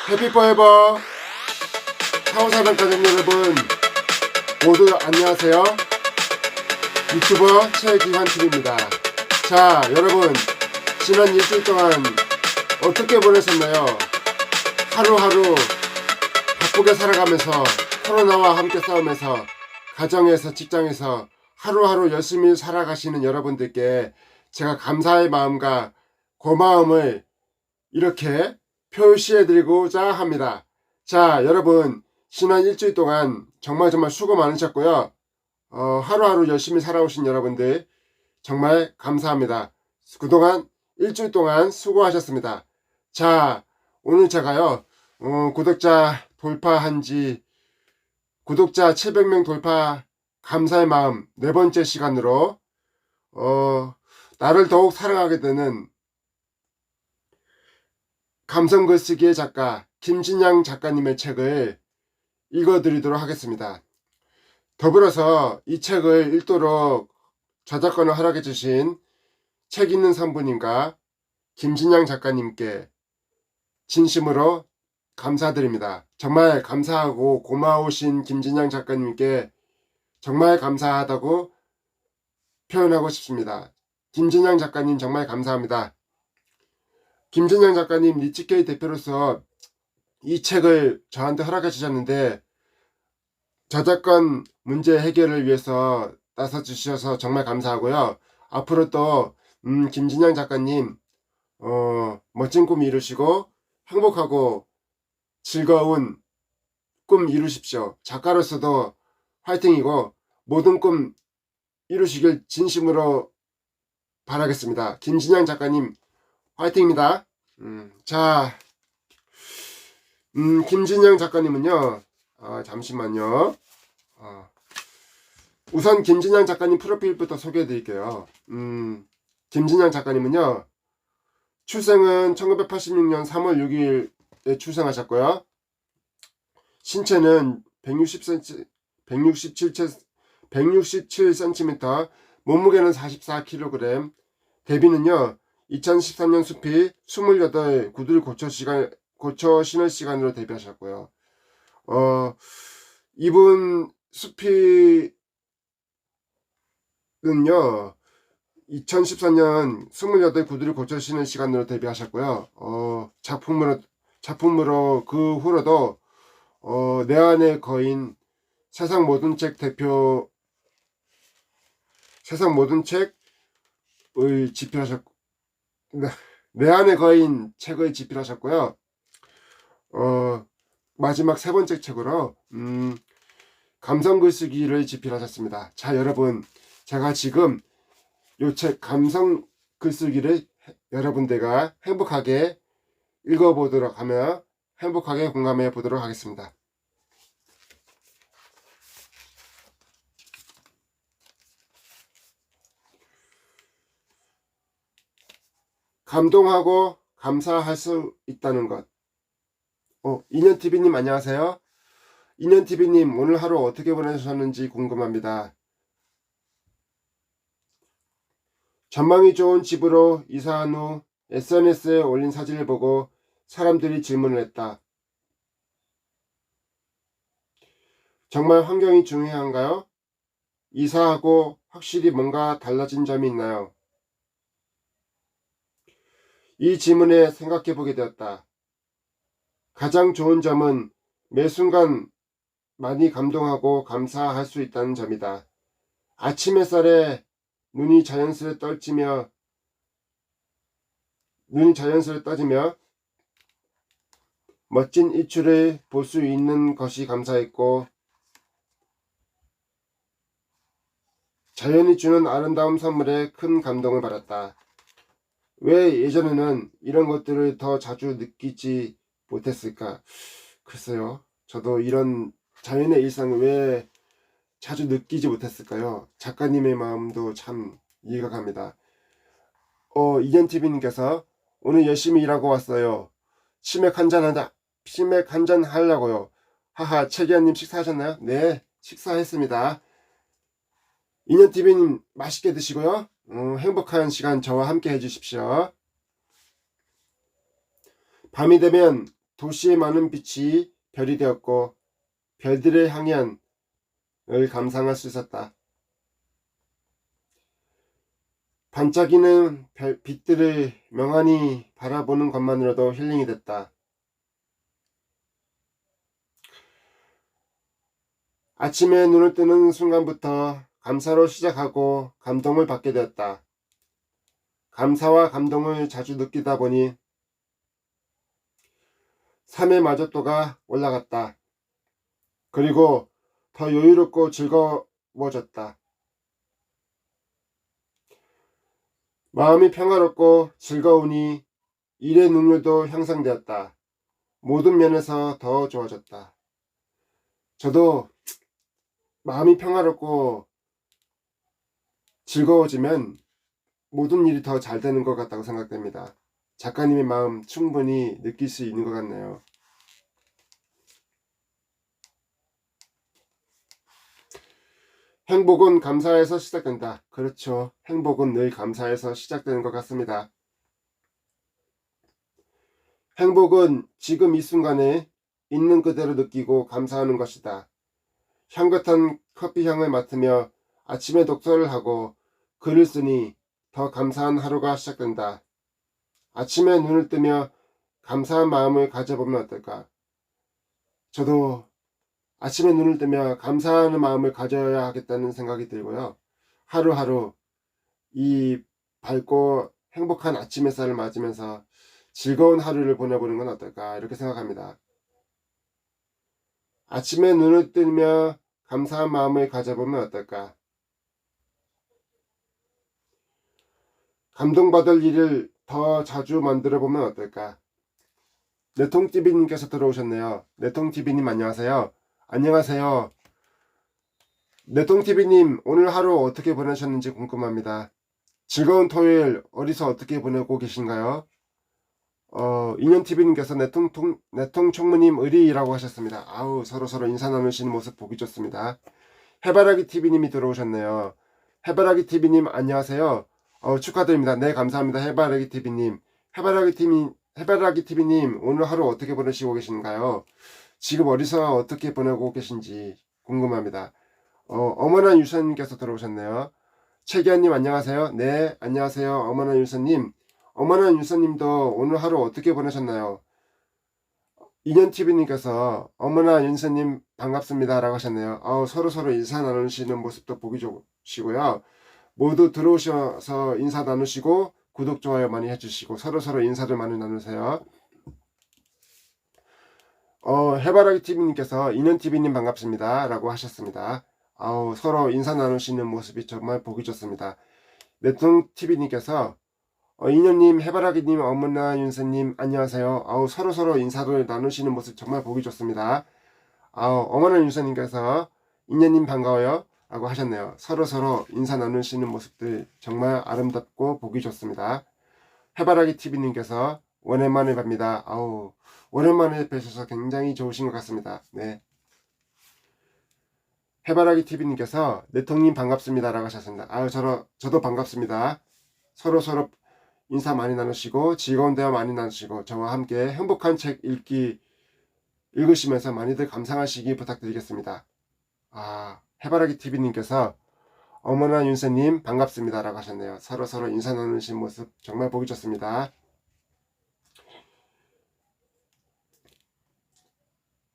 해피 포에버 사오사랑 가족 여러분 모두 안녕하세요. 유튜버 최기환TV입니다. 자, 여러분 지난 일주일 동안 어떻게 보내셨나요? 하루하루 바쁘게 살아가면서 코로나와 함께 싸우면서 가정에서 직장에서 하루하루 열심히 살아가시는 여러분들께 제가 감사의 마음과 고마움을 이렇게 표시해드리고자 합니다. 자, 여러분 지난 일주일 동안 정말 수고 많으셨고요. 하루하루 열심히 살아오신 여러분들 정말 감사합니다. 그동안 일주일 동안 수고하셨습니다. 자, 오늘 제가요 구독자 700명 돌파 감사의 마음 네 번째 시간으로 나를 더욱 사랑하게 되는 감성글쓰기의 작가 김진양 작가님의 책을 읽어드리도록 하겠습니다. 더불어서 이 책을 읽도록 저작권을 허락해 주신 책 읽는 산부님과 김진양 작가님께 진심으로 감사드립니다. 정말 감사하고 고마우신 김진양 작가님께 정말 감사하다고 표현하고 싶습니다. 김진양 작가님 정말 감사합니다. 김진양 작가님 니치케이 대표로서 이 책을 저한테 허락해 주셨는데 저작권 문제 해결을 위해서 나서 주셔서 정말 감사하고요. 앞으로 또 김진양 작가님 멋진 꿈 이루시고 행복하고 즐거운 꿈 이루십시오. 작가로서도 화이팅이고 모든 꿈 이루시길 진심으로 바라겠습니다. 김진양 작가님 화이팅입니다. 자, 김진양 작가님은요, 잠시만요. 우선 김진양 작가님 프로필부터 소개해 드릴게요. 김진양 작가님은요, 출생은 1986년 3월 6일에 출생하셨고요. 신체는 167cm, 몸무게는 44kg, 데뷔는요, 2013년 수피 28 구두를 고쳐 신을 시간으로 데뷔하셨고요. 이분 수피는요 2014년 28 구두를 고쳐 신는 시간으로 데뷔하셨고요. 작품으로 그 후로도 내 안의 거인 세상 모든 책을 집필하셨고 내 안의 거인 책을 집필하셨고요. 마지막 세 번째 책으로 감성글쓰기를 집필하셨습니다. 자, 여러분 제가 지금 이 책 감성글쓰기를 여러분들과 행복하게 읽어보도록 하며 행복하게 공감해 보도록 하겠습니다. 감동하고 감사할 수 있다는 것. 인연TV님 안녕하세요. 인연TV님 오늘 하루 어떻게 보내셨는지 궁금합니다. 전망이 좋은 집으로 이사한 후 SNS에 올린 사진을 보고 사람들이 질문을 했다. 정말 환경이 중요한가요? 이사하고 확실히 뭔가 달라진 점이 있나요? 이 질문에 생각해 보게 되었다. 가장 좋은 점은 매 순간 많이 감동하고 감사할 수 있다는 점이다. 아침 햇살에 눈이 자연스레 떠지며 멋진 일출을 볼 수 있는 것이 감사했고, 자연이 주는 아름다운 선물에 큰 감동을 받았다. 왜 예전에는 이런 것들을 더 자주 느끼지 못했을까? 글쎄요. 저도 이런 자연의 일상을 왜 자주 느끼지 못했을까요? 작가님의 마음도 참 이해가 갑니다. 이견TV님께서 오늘 열심히 일하고 왔어요. 치맥 한잔 하려고요. 하하, 최기환님 식사하셨나요? 네, 식사했습니다. 인연TV님 맛있게 드시고요. 행복한 시간 저와 함께 해주십시오. 밤이 되면 도시의 많은 빛이 별이 되었고 별들의 향연을 감상할 수 있었다. 반짝이는 빛들을 멍하니 바라보는 것만으로도 힐링이 됐다. 아침에 눈을 뜨는 순간부터 감사로 시작하고 감동을 받게 되었다. 감사와 감동을 자주 느끼다 보니 삶의 만족도가 올라갔다. 그리고 더 여유롭고 즐거워졌다. 마음이 평화롭고 즐거우니 일의 능률도 향상되었다. 모든 면에서 더 좋아졌다. 저도 마음이 평화롭고 즐거워지면 모든 일이 더 잘 되는 것 같다고 생각됩니다. 작가님의 마음 충분히 느낄 수 있는 것 같네요. 행복은 감사에서 시작된다. 그렇죠. 행복은 늘 감사에서 시작되는 것 같습니다. 행복은 지금 이 순간에 있는 그대로 느끼고 감사하는 것이다. 향긋한 커피 향을 맡으며 아침에 독서를 하고 글을 쓰니 더 감사한 하루가 시작된다. 아침에 눈을 뜨며 감사한 마음을 가져보면 어떨까? 저도 아침에 눈을 뜨며 감사하는 마음을 가져야 하겠다는 생각이 들고요. 하루하루 이 밝고 행복한 아침 햇살을 맞으면서 즐거운 하루를 보내보는 건 어떨까 이렇게 생각합니다. 아침에 눈을 뜨며 감사한 마음을 가져보면 어떨까? 감동받을 일을 더 자주 만들어 보면 어떨까? 내통TV님께서 들어오셨네요. 내통TV님 안녕하세요. 안녕하세요. 내통TV님 오늘 하루 어떻게 보내셨는지 궁금합니다. 즐거운 토요일 어디서 어떻게 보내고 계신가요? 인연TV님께서 내통총무님 의리라고 하셨습니다. 아우 서로 인사 나누시는 모습 보기 좋습니다. 해바라기TV님이 들어오셨네요. 해바라기TV님 안녕하세요. 축하드립니다. 네 감사합니다. 해바라기TV님. 해바라기TV님 오늘 하루 어떻게 보내시고 계신가요? 지금 어디서 어떻게 보내고 계신지 궁금합니다. 어머나 유선님께서 들어오셨네요. 최기환님 안녕하세요. 네 안녕하세요. 어머나 유선님. 어머나 유선님도 오늘 하루 어떻게 보내셨나요? 인연TV님께서 어머나 윤서님 반갑습니다 라고 하셨네요. 서로 인사 나누시는 모습도 보기 좋으시고요. 모두 들어오셔서 인사 나누시고 구독 좋아요 많이 해주시고 서로 인사를 많이 나누세요. 해바라기TV님께서 인연TV님 반갑습니다 라고 하셨습니다. 서로 인사 나누시는 모습이 정말 보기 좋습니다. 내통TV님께서 인연님, 해바라기님, 어머나 윤서님 안녕하세요. 서로 인사를 나누시는 모습 정말 보기 좋습니다. 어머나 윤서님께서 인연님 반가워요 라고 하셨네요. 서로 인사 나누시는 모습들 정말 아름답고 보기 좋습니다. 해바라기TV님께서 오랜만에 뵙니다. 오랜만에 뵈셔서 굉장히 좋으신 것 같습니다. 네. 해바라기TV님께서 내통님 반갑습니다 라고 하셨습니다. 저도 반갑습니다. 서로 인사 많이 나누시고 즐거운 대화 많이 나누시고 저와 함께 행복한 책 읽으시면서 많이들 감상하시기 부탁드리겠습니다. 해바라기TV님께서 어머나 윤서님 반갑습니다 라고 하셨네요. 서로 인사 나누신 모습 정말 보기 좋습니다.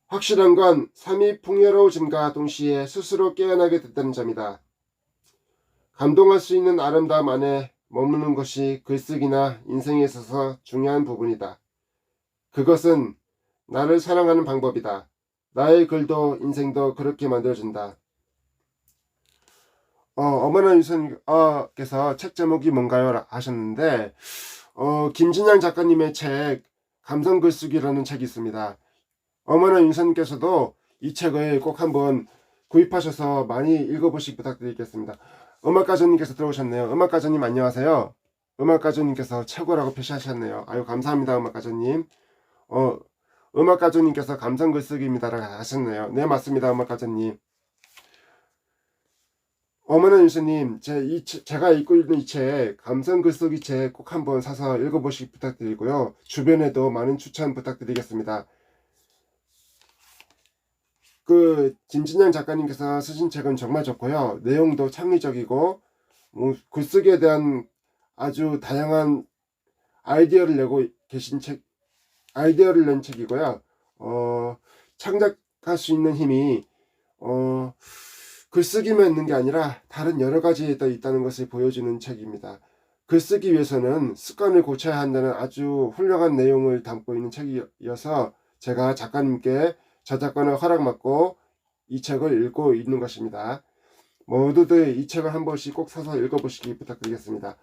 확실한 건 삶이 풍요로워짐과 동시에 스스로 깨어나게 됐다는 점이다. 감동할 수 있는 아름다움 안에 머무는 것이 글쓰기나 인생에 있어서 중요한 부분이다. 그것은 나를 사랑하는 방법이다. 나의 글도 인생도 그렇게 만들어진다. 어머나 유선님께서 책 제목이 뭔가요? 하셨는데 김진양 작가님의 책 감성 글쓰기라는 책이 있습니다. 어머나 윤서님께서도 이 책을 꼭 한번 구입하셔서 많이 읽어보시기 부탁드리겠습니다. 음악가전님께서 들어오셨네요. 음악가전님 안녕하세요. 음악가전님께서 최고라고 표시하셨네요. 감사합니다. 음악가전님. 음악가전님께서 감성 글쓰기입니다 라고 하셨네요. 네 맞습니다. 음악가전님. 어머나 윤서님 제가 읽고 있는 이 책 감성 글쓰기 책 꼭 한번 사서 읽어보시기 부탁드리고요. 주변에도 많은 추천 부탁드리겠습니다. 김진양 작가님께서 쓰신 책은 정말 좋고요. 내용도 창의적이고 글쓰기에 대한 아주 다양한 아이디어를 내고 계신 책, 아이디어를 낸 책이고요. 창작할 수 있는 힘이 글쓰기만 있는 게 아니라 다른 여러 가지에 있다는 것을 보여주는 책입니다. 글쓰기 위해서는 습관을 고쳐야 한다는 아주 훌륭한 내용을 담고 있는 책이어서 제가 작가님께 저작권을 허락받고 이 책을 읽고 있는 것입니다. 모두들 이 책을 한 번씩 꼭 사서 읽어보시기 부탁드리겠습니다.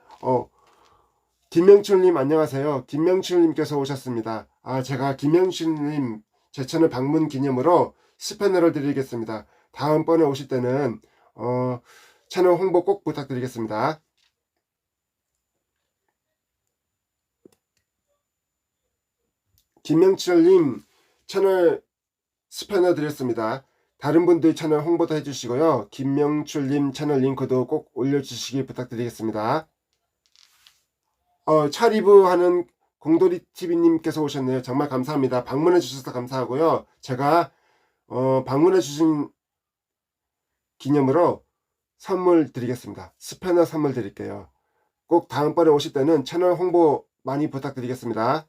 김명출님 안녕하세요. 김명출님께서 오셨습니다. 제가 김명출님 제 채널 방문 기념으로 스패너를 드리겠습니다. 다음번에 오실 때는 채널 홍보 꼭 부탁드리겠습니다. 김명출님 채널 스패너 드렸습니다. 다른 분들 채널 홍보도 해주시고요. 김명출님 채널 링크도 꼭 올려주시기 부탁드리겠습니다. 차리브하는 공돌이TV님께서 오셨네요. 정말 감사합니다. 방문해 주셔서 감사하고요. 제가 방문해 주신 기념으로 선물 드리겠습니다. 스패너 선물 드릴게요. 꼭 다음번에 오실 때는 채널 홍보 많이 부탁드리겠습니다.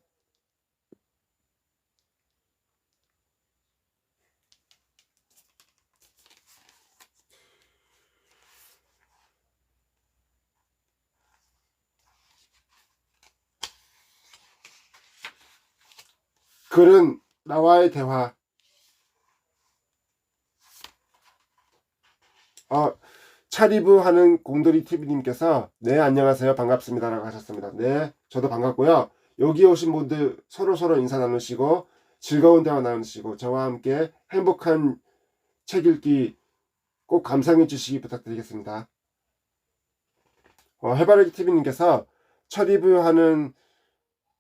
글은 나와의 대화. 차리브하는 공돌이TV님께서 네 안녕하세요 반갑습니다 라고 하셨습니다. 네 저도 반갑고요. 여기 오신 분들 서로 인사 나누시고 즐거운 대화 나누시고 저와 함께 행복한 책 읽기 꼭 감상해 주시기 부탁드리겠습니다. 해바라기TV님께서 차리브하는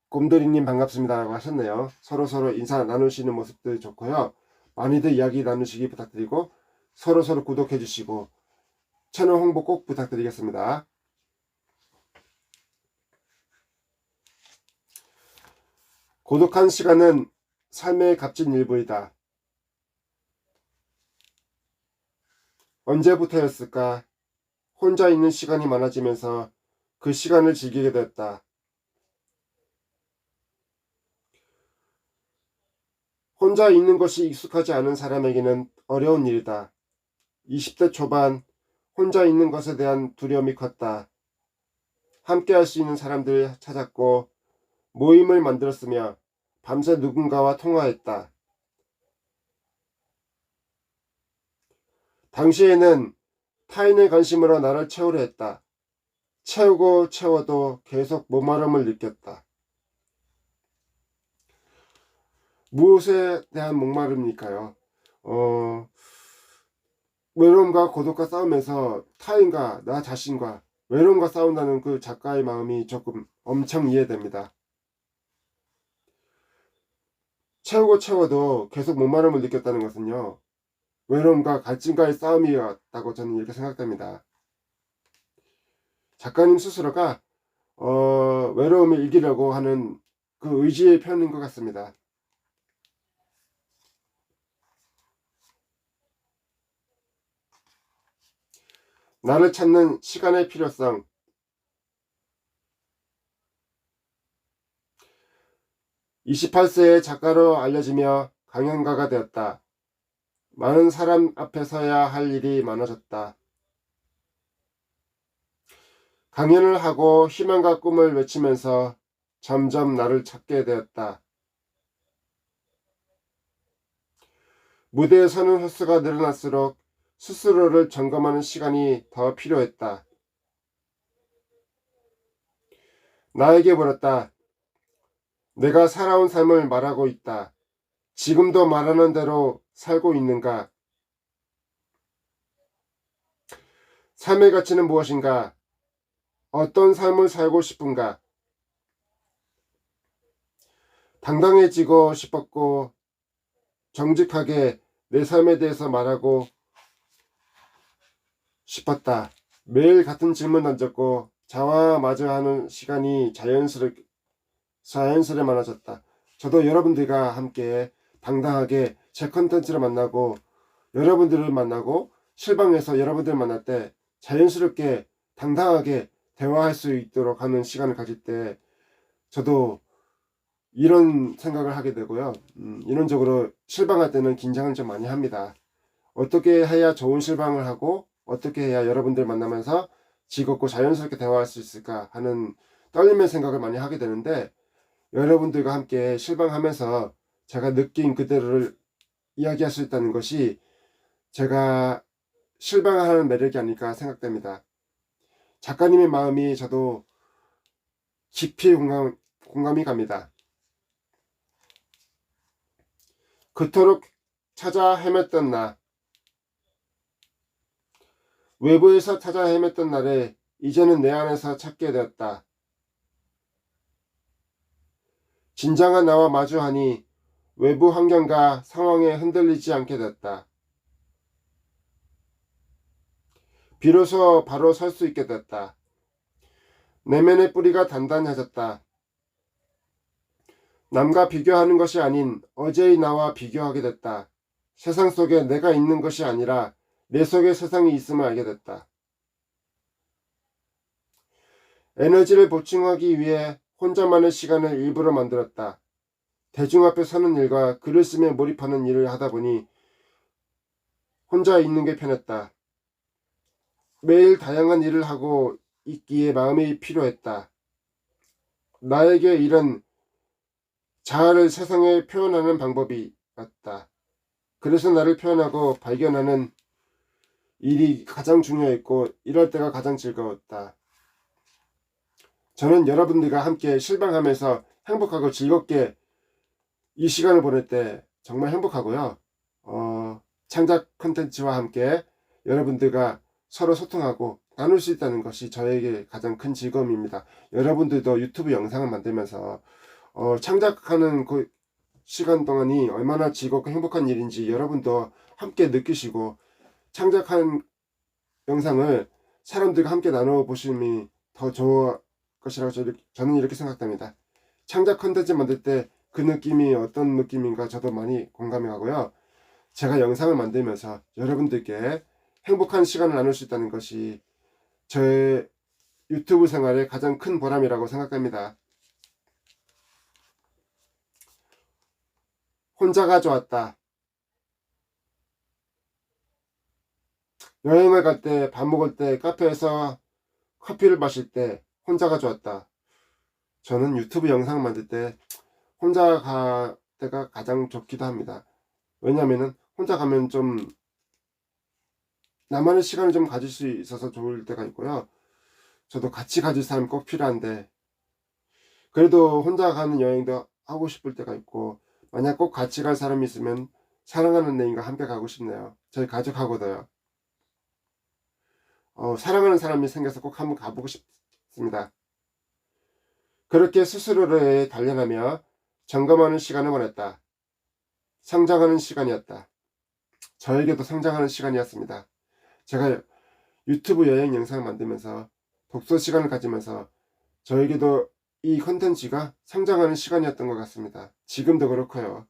곰돌이님 반갑습니다 라고 하셨네요. 서로 인사 나누시는 모습들 좋고요. 많이들 이야기 나누시기 부탁드리고 서로 구독해 주시고 채널 홍보 꼭 부탁드리겠습니다. 고독한 시간은 삶의 값진 일부이다. 언제부터였을까? 혼자 있는 시간이 많아지면서 그 시간을 즐기게 됐다. 혼자 있는 것이 익숙하지 않은 사람에게는 어려운 일이다. 20대 초반 혼자 있는 것에 대한 두려움이 컸다. 함께 할 수 있는 사람들을 찾았고 모임을 만들었으며 밤새 누군가와 통화했다. 당시에는 타인의 관심으로 나를 채우려 했다. 채우고 채워도 계속 목마름을 느꼈다. 무엇에 대한 목마름일까요? 외로움과 고독과 싸우면서 타인과 나 자신과 외로움과 싸운다는 그 작가의 마음이 조금 엄청 이해됩니다. 채우고 채워도 계속 목마름을 느꼈다는 것은요. 외로움과 갈증과의 싸움이었다고 저는 이렇게 생각됩니다. 작가님 스스로가 외로움을 이기려고 하는 그 의지의 표현인 것 같습니다. 나를 찾는 시간의 필요성. 28세에 작가로 알려지며 강연가가 되었다. 많은 사람 앞에 서야 할 일이 많아졌다. 강연을 하고 희망과 꿈을 외치면서 점점 나를 찾게 되었다. 무대에 서는 횟수가 늘어날수록 스스로를 점검하는 시간이 더 필요했다. 나에게 물었다. 내가 살아온 삶을 말하고 있다. 지금도 말하는 대로 살고 있는가? 삶의 가치는 무엇인가? 어떤 삶을 살고 싶은가? 당당해지고 싶었고 정직하게 내 삶에 대해서 말하고 싶었다. 매일 같은 질문 던졌고 자화마주하는 시간이 자연스레 많아졌다. 저도 여러분들과 함께 당당하게 제 컨텐츠를 만나고 여러분들을 만나고 실방에서 여러분들을 만날 때 자연스럽게 당당하게 대화할 수 있도록 하는 시간을 가질 때 저도 이런 생각을 하게 되고요. 이론적으로 실방할 때는 긴장을 좀 많이 합니다. 어떻게 해야 좋은 실방을 하고 어떻게 해야 여러분들 만나면서 즐겁고 자연스럽게 대화할 수 있을까 하는 떨림의 생각을 많이 하게 되는데, 여러분들과 함께 실방하면서 제가 느낀 그대로를 이야기할 수 있다는 것이 제가 실방하는 매력이 아닐까 생각됩니다. 작가님의 마음이 저도 깊이 공감이 갑니다. 그토록 찾아 헤맸던 나, 외부에서 찾아 헤맸던 나를 이제는 내 안에서 찾게 되었다. 진정한 나와 마주하니 외부 환경과 상황에 흔들리지 않게 됐다. 비로소 바로 설 수 있게 됐다. 내면의 뿌리가 단단해졌다. 남과 비교하는 것이 아닌 어제의 나와 비교하게 됐다. 세상 속에 내가 있는 것이 아니라 내 속에 세상이 있음을 알게 됐다. 에너지를 보충하기 위해 혼자만의 시간을 일부러 만들었다. 대중 앞에 서는 일과 글을 쓰며 몰입하는 일을 하다 보니 혼자 있는 게 편했다. 매일 다양한 일을 하고 있기에 마음이 필요했다. 나에게 이런 자아를 세상에 표현하는 방법이 왔다. 그래서 나를 표현하고 발견하는 일이 가장 중요했고 이럴 때가 가장 즐거웠다. 저는 여러분들과 함께 실방하면서 행복하고 즐겁게 이 시간을 보낼 때 정말 행복하고요. 창작 콘텐츠와 함께 여러분들과 서로 소통하고 나눌 수 있다는 것이 저에게 가장 큰 즐거움입니다. 여러분들도 유튜브 영상을 만들면서 창작하는 그 시간 동안이 얼마나 즐겁고 행복한 일인지 여러분도 함께 느끼시고 창작한 영상을 사람들과 함께 나눠보심이 더 좋을 것이라고 저는 이렇게 생각합니다. 창작 콘텐츠 만들 때 그 느낌이 어떤 느낌인가 저도 많이 공감이 가고요. 제가 영상을 만들면서 여러분들께 행복한 시간을 나눌 수 있다는 것이 저의 유튜브 생활의 가장 큰 보람이라고 생각합니다. 혼자가 좋았다. 여행을 갈 때, 밥 먹을 때, 카페에서 커피를 마실 때 혼자가 좋았다. 저는 유튜브 영상 만들 때 혼자 갈 때가 가장 좋기도 합니다. 왜냐면은 혼자 가면 좀 나만의 시간을 좀 가질 수 있어서 좋을 때가 있고요. 저도 같이 가질 사람이 꼭 필요한데 그래도 혼자 가는 여행도 하고 싶을 때가 있고, 만약 꼭 같이 갈 사람이 있으면 사랑하는 애인과 함께 가고 싶네요. 저희 가족하고도요. 사랑하는 사람이 생겨서 꼭 한번 가보고 싶습니다. 그렇게 스스로를 단련하며 점검하는 시간을 보냈다. 성장하는 시간이었다. 저에게도 성장하는 시간이었습니다. 제가 유튜브 여행 영상을 만들면서 독서 시간을 가지면서 저에게도 이 컨텐츠가 성장하는 시간이었던 것 같습니다. 지금도 그렇고요.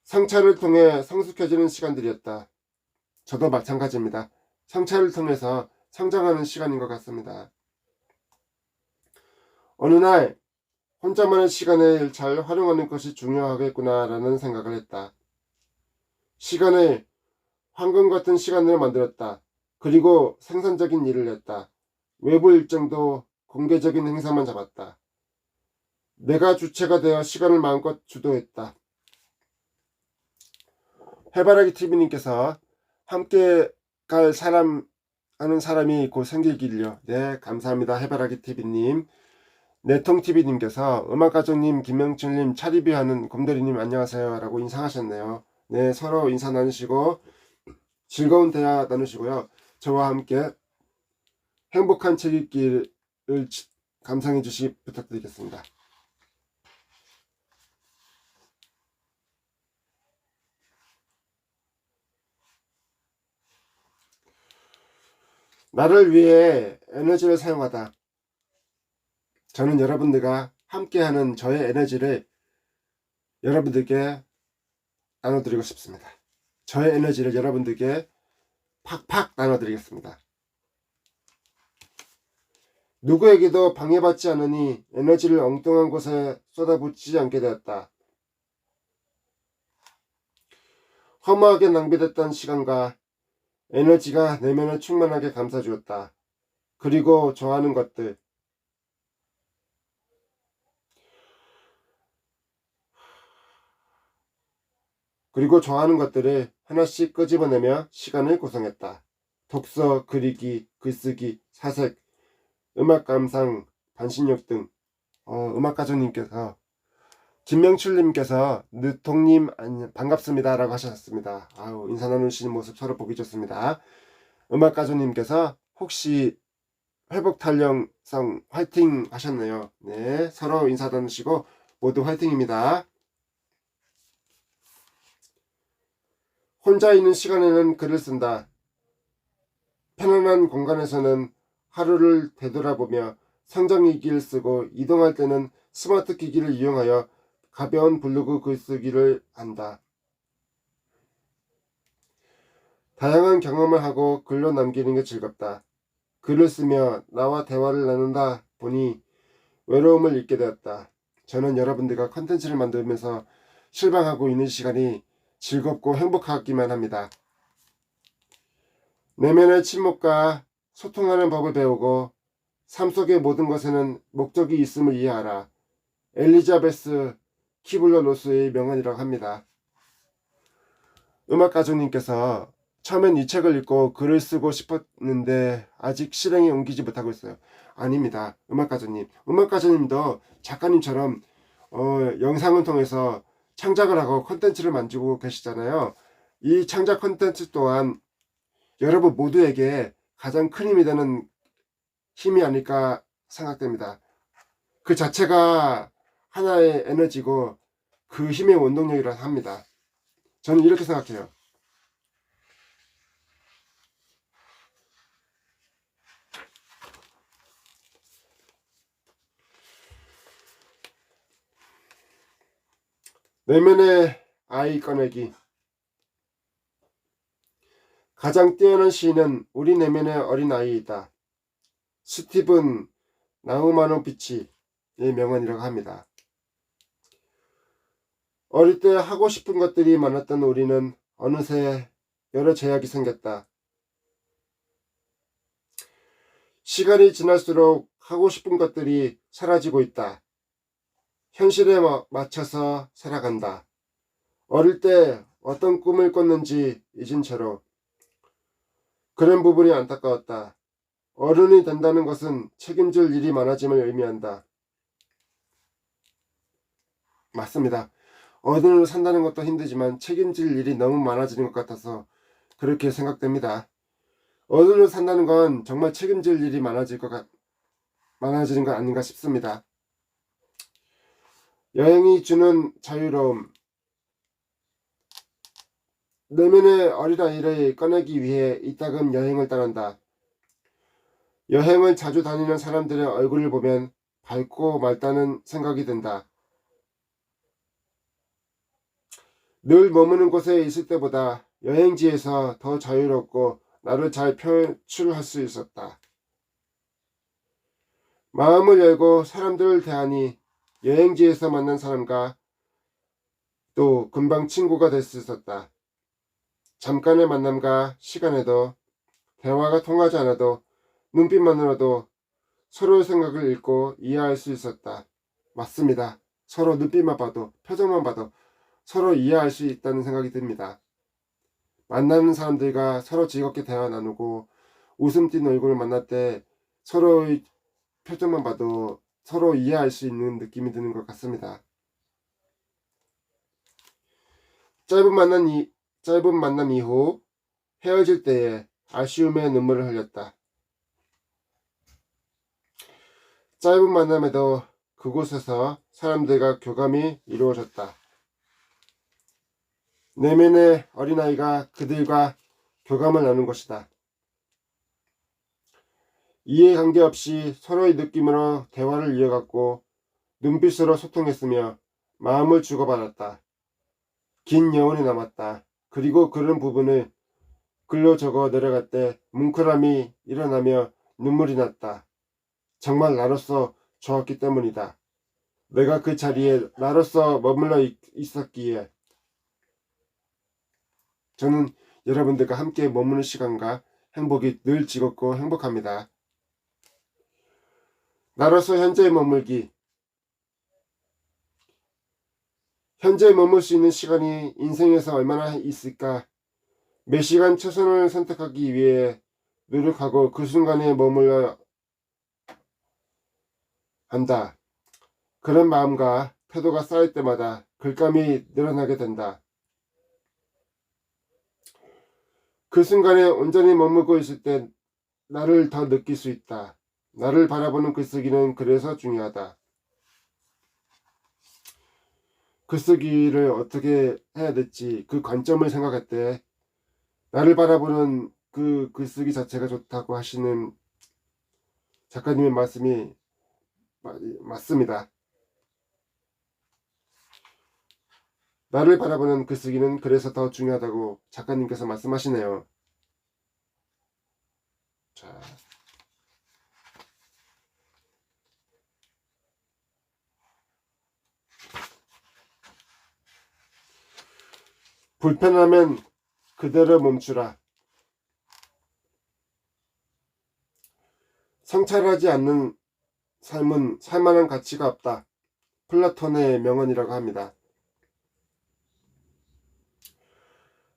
성찰을 통해 성숙해지는 시간들이었다. 저도 마찬가지입니다. 성찰을 통해서 성장하는 시간인 것 같습니다. 어느 날 혼자만의 시간을 잘 활용하는 것이 중요하겠구나라는 생각을 했다. 시간을 황금 같은 시간을 만들었다. 그리고 생산적인 일을 했다. 외부 일정도 공개적인 행사만 잡았다. 내가 주체가 되어 시간을 마음껏 주도했다. 해바라기 TV님께서 함께 갈 사람 하는 사람이 곧 생기길요. 네, 감사합니다. 해바라기 TV님. 내통 TV님께서 음악가족님, 김명철님, 차리비하는 곰돌이님 안녕하세요 라고 인사하셨네요. 네, 서로 인사 나누시고 즐거운 대화 나누시고요. 저와 함께 행복한 책 읽기를 감상해 주시 부탁드리겠습니다. 나를 위해 에너지를 사용하다. 저는 여러분들과 함께하는 저의 에너지를 여러분들께 나눠드리고 싶습니다. 저의 에너지를 여러분들께 팍팍 나눠드리겠습니다. 누구에게도 방해받지 않으니 에너지를 엉뚱한 곳에 쏟아붓지 않게 되었다. 허무하게 낭비됐던 시간과 에너지가 내면을 충만하게 감싸주었다. 그리고 좋아하는 것들을 하나씩 끄집어내며 시간을 구성했다. 독서, 그리기, 글쓰기, 사색, 음악 감상, 반신욕 등. 음악가족님께서 김명출님께서 느통님 반갑습니다 라고 하셨습니다. 아유, 인사 나누시는 모습 서로 보기 좋습니다. 음악가족님께서 혹시 회복탄력성 화이팅 하셨네요. 네, 서로 인사 나누시고 모두 화이팅입니다. 혼자 있는 시간에는 글을 쓴다. 편안한 공간에서는 하루를 되돌아보며 성장일기를 쓰고 이동할 때는 스마트 기기를 이용하여 가벼운 블로그 글쓰기를 한다. 다양한 경험을 하고 글로 남기는 게 즐겁다. 글을 쓰며 나와 대화를 나눈다 보니 외로움을 잊게 되었다. 저는 여러분들과 컨텐츠를 만들면서 실망하고 있는 시간이 즐겁고 행복하기만 합니다. 내면의 침묵과 소통하는 법을 배우고 삶 속의 모든 것에는 목적이 있음을 이해하라. 엘리자베스 키블러 로스의 명언이라고 합니다. 음악가족님께서 처음엔 이 책을 읽고 글을 쓰고 싶었는데 아직 실행에 옮기지 못하고 있어요. 아닙니다. 음악가족님도 작가님처럼 영상을 통해서 창작을 하고 컨텐츠를 만들고 계시잖아요. 이 창작 컨텐츠 또한 여러분 모두에게 가장 큰 힘이 되는 힘이 아닐까 생각됩니다. 그 자체가 하나의 에너지고 그 힘의 원동력이라 합니다. 저는 이렇게 생각해요. 내면의 아이 꺼내기. 가장 뛰어난 시인은 우리 내면의 어린아이이다. 스티븐 나우마노비치의 명언이라고 합니다. 어릴 때 하고 싶은 것들이 많았던 우리는 어느새 여러 제약이 생겼다. 시간이 지날수록 하고 싶은 것들이 사라지고 있다. 현실에 맞춰서 살아간다. 어릴 때 어떤 꿈을 꿨는지 잊은 채로 그런 부분이 안타까웠다. 어른이 된다는 것은 책임질 일이 많아짐을 의미한다. 맞습니다. 어른으로 산다는 것도 힘들지만 책임질 일이 너무 많아지는 것 같아서 그렇게 생각됩니다. 어른으로 산다는 건 정말 책임질 일이 많아지는 것 아닌가 싶습니다. 여행이 주는 자유로움. 내면의 어린아이를 꺼내기 위해 이따금 여행을 떠난다. 여행을 자주 다니는 사람들의 얼굴을 보면 밝고 맑다는 생각이 든다. 늘 머무는 곳에 있을 때보다 여행지에서 더 자유롭고 나를 잘 표출할 수 있었다. 마음을 열고 사람들을 대하니 여행지에서 만난 사람과 또 금방 친구가 될 수 있었다. 잠깐의 만남과 시간에도 대화가 통하지 않아도 눈빛만으로도 서로의 생각을 읽고 이해할 수 있었다. 맞습니다. 서로 눈빛만 봐도 표정만 봐도 서로 이해할 수 있다는 생각이 듭니다. 만나는 사람들과 서로 즐겁게 대화 나누고 웃음 띤 얼굴을 만날 때 서로의 표정만 봐도 서로 이해할 수 있는 느낌이 드는 것 같습니다. 짧은 만남 이후 헤어질 때에 아쉬움의 눈물을 흘렸다. 짧은 만남에도 그곳에서 사람들과 교감이 이루어졌다. 내면의 어린아이가 그들과 교감을 나눈 것이다. 이해관계 없이 서로의 느낌으로 대화를 이어갔고 눈빛으로 소통했으며 마음을 주고받았다. 긴 여운이 남았다. 그리고 그런 부분을 글로 적어 내려갈 때 뭉클함이 일어나며 눈물이 났다. 정말 나로서 좋았기 때문이다. 내가 그 자리에 나로서 머물러 있었기에 저는 여러분들과 함께 머무는 시간과 행복이 늘 즐겁고 행복합니다. 나로서 현재에 머물기. 현재에 머물 수 있는 시간이 인생에서 얼마나 있을까? 매 시간 최선을 선택하기 위해 노력하고 그 순간에 머물러 한다. 그런 마음과 태도가 쌓일 때마다 글감이 늘어나게 된다. 그 순간에 온전히 머물고 있을 때 나를 더 느낄 수 있다. 나를 바라보는 글쓰기는 그래서 중요하다. 글쓰기를 어떻게 해야 될지 그 관점을 생각할 때 나를 바라보는 그 글쓰기 자체가 좋다고 하시는 작가님의 말씀이 맞습니다. 나를 바라보는 글쓰기는 그래서 더 중요하다고 작가님께서 말씀하시네요. 자, 불편하면 그대로 멈추라. 성찰하지 않는 삶은 살만한 가치가 없다. 플라톤의 명언이라고 합니다.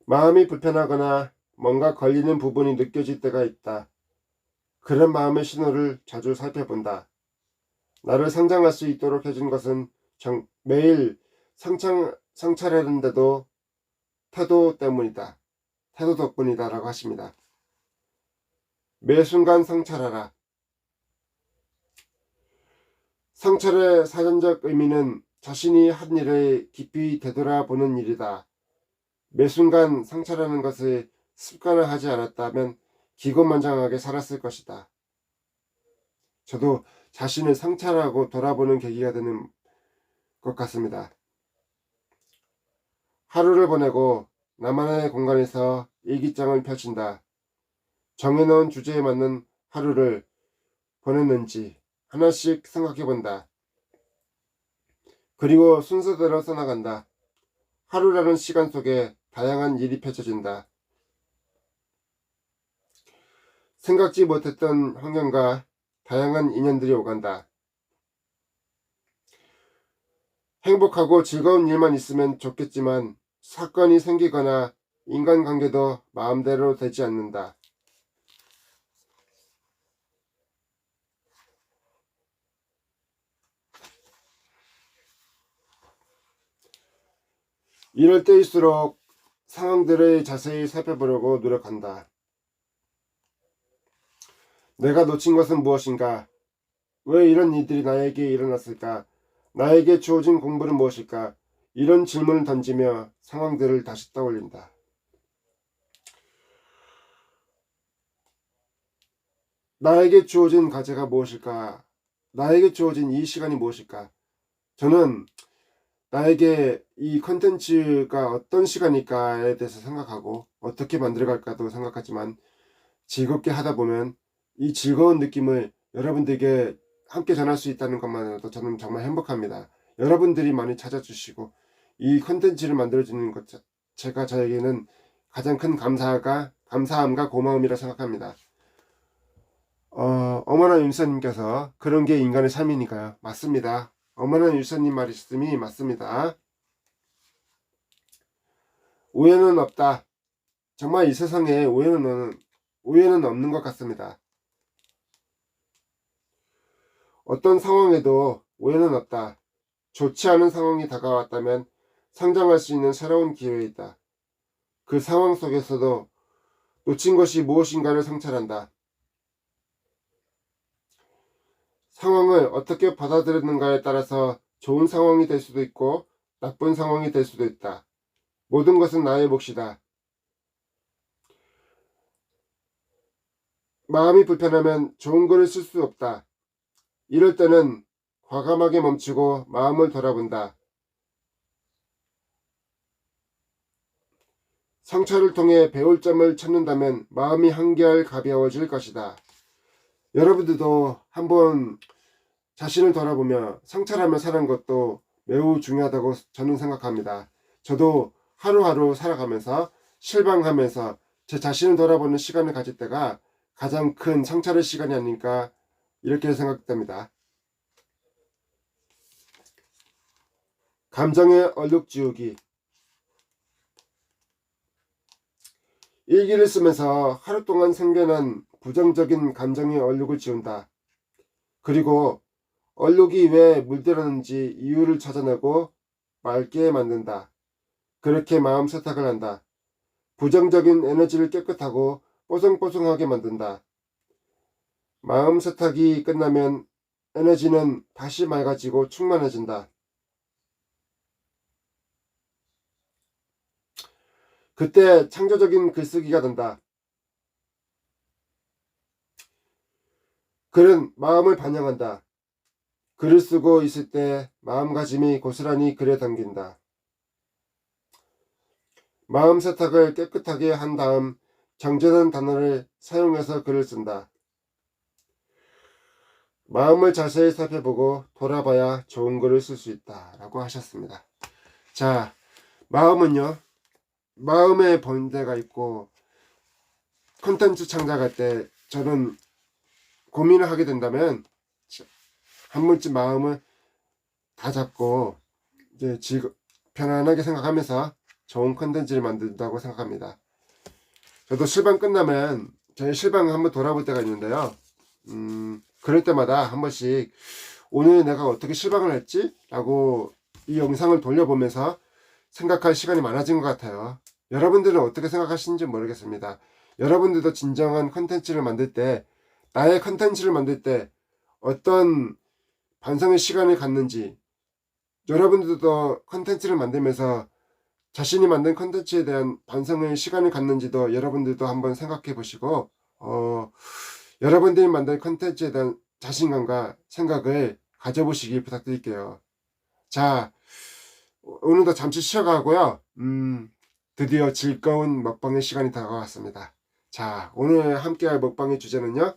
마음이 불편하거나 뭔가 걸리는 부분이 느껴질 때가 있다. 그런 마음의 신호를 자주 살펴본다. 나를 성장할 수 있도록 해준 것은 매일 성찰하는데도 태도 때문이다. 태도 덕분이다 라고 하십니다. 매 순간 성찰하라. 성찰의 사전적 의미는 자신이 한 일을 깊이 되돌아보는 일이다. 매 순간 성찰하는 것을 습관화하지 않았다면 기고만장하게 살았을 것이다. 저도 자신을 성찰하고 돌아보는 계기가 되는 것 같습니다. 하루를 보내고 나만의 공간에서 일기장을 펼친다. 정해놓은 주제에 맞는 하루를 보냈는지 하나씩 생각해 본다. 그리고 순서대로 써나간다. 하루라는 시간 속에 다양한 일이 펼쳐진다. 생각지 못했던 환경과 다양한 인연들이 오간다. 행복하고 즐거운 일만 있으면 좋겠지만 사건이 생기거나 인간관계도 마음대로 되지 않는다. 이럴 때일수록 상황들을 자세히 살펴보려고 노력한다. 내가 놓친 것은 무엇인가? 왜 이런 일들이 나에게 일어났을까? 나에게 주어진 공부는 무엇일까? 이런 질문을 던지며 상황들을 다시 떠올린다. 나에게 주어진 과제가 무엇일까? 나에게 주어진 이 시간이 무엇일까? 저는 나에게 이 컨텐츠가 어떤 시간일까에 대해서 생각하고 어떻게 만들어갈까도 생각하지만 즐겁게 하다 보면 이 즐거운 느낌을 여러분들에게 함께 전할 수 있다는 것만으로도 저는 정말 행복합니다. 여러분들이 많이 찾아주시고 이 컨텐츠를 만들어주는 것 자체가 저에게는 가장 큰 감사함과 고마움이라 생각합니다. 어머나 윤서님께서 그런 게 인간의 삶이니까요. 맞습니다. 어머나 윤서님 말씀이 맞습니다. 오해는 없다. 정말 이 세상에 오해는 없는 것 같습니다. 어떤 상황에도 오해는 없다. 좋지 않은 상황이 다가왔다면 성장할 수 있는 새로운 기회이다. 그 상황 속에서도 놓친 것이 무엇인가를 성찰한다. 상황을 어떻게 받아들였는가에 따라서 좋은 상황이 될 수도 있고 나쁜 상황이 될 수도 있다. 모든 것은 나의 몫이다. 마음이 불편하면 좋은 글을 쓸 수 없다. 이럴 때는 과감하게 멈추고 마음을 돌아본다. 상처를 통해 배울 점을 찾는다면 마음이 한결 가벼워질 것이다. 여러분들도 한번 자신을 돌아보며 성찰하며 사는 것도 매우 중요하다고 저는 생각합니다. 저도 하루하루 살아가면서 실망하면서 제 자신을 돌아보는 시간을 가질 때가 가장 큰 성찰의 시간이 아닐까 이렇게 생각됩니다. 감정의 얼룩 지우기. 일기를 쓰면서 하루 동안 생겨난 부정적인 감정의 얼룩을 지운다. 그리고 얼룩이 왜 물들었는지 이유를 찾아내고 맑게 만든다. 그렇게 마음 세탁을 한다. 부정적인 에너지를 깨끗하고 뽀송뽀송하게 만든다. 마음 세탁이 끝나면 에너지는 다시 맑아지고 충만해진다. 그때 창조적인 글쓰기가 된다. 글은 마음을 반영한다. 글을 쓰고 있을 때 마음가짐이 고스란히 글에 담긴다. 마음 세탁을 깨끗하게 한 다음 정제된 단어를 사용해서 글을 쓴다. 마음을 자세히 살펴보고 돌아봐야 좋은 글을 쓸 수 있다 라고 하셨습니다. 자, 마음은요, 마음에 번뇌가 있고 콘텐츠 창작할 때 저는 고민을 하게 된다면 한 번쯤 마음을 다 잡고 이제 편안하게 생각하면서 좋은 콘텐츠를 만든다고 생각합니다. 저도 실방 끝나면 저희 실방 한번 돌아볼 때가 있는데요. 그럴 때마다 한 번씩 오늘 내가 어떻게 실방을 했지? 라고 이 영상을 돌려보면서 생각할 시간이 많아진 것 같아요. 여러분들은 어떻게 생각하시는지 모르겠습니다. 여러분들도 진정한 컨텐츠를 만들 때, 나의 컨텐츠를 만들 때 어떤 반성의 시간을 갖는지, 여러분들도 컨텐츠를 만들면서 자신이 만든 컨텐츠에 대한 반성의 시간을 갖는지도 여러분들도 한번 생각해 보시고, 여러분들이 만든 컨텐츠에 대한 자신감과 생각을 가져보시길 부탁드릴게요. 자, 오늘도 잠시 쉬어가고요. 드디어 즐거운 먹방의 시간이 다가왔습니다. 자, 오늘 함께할 먹방의 주제는요,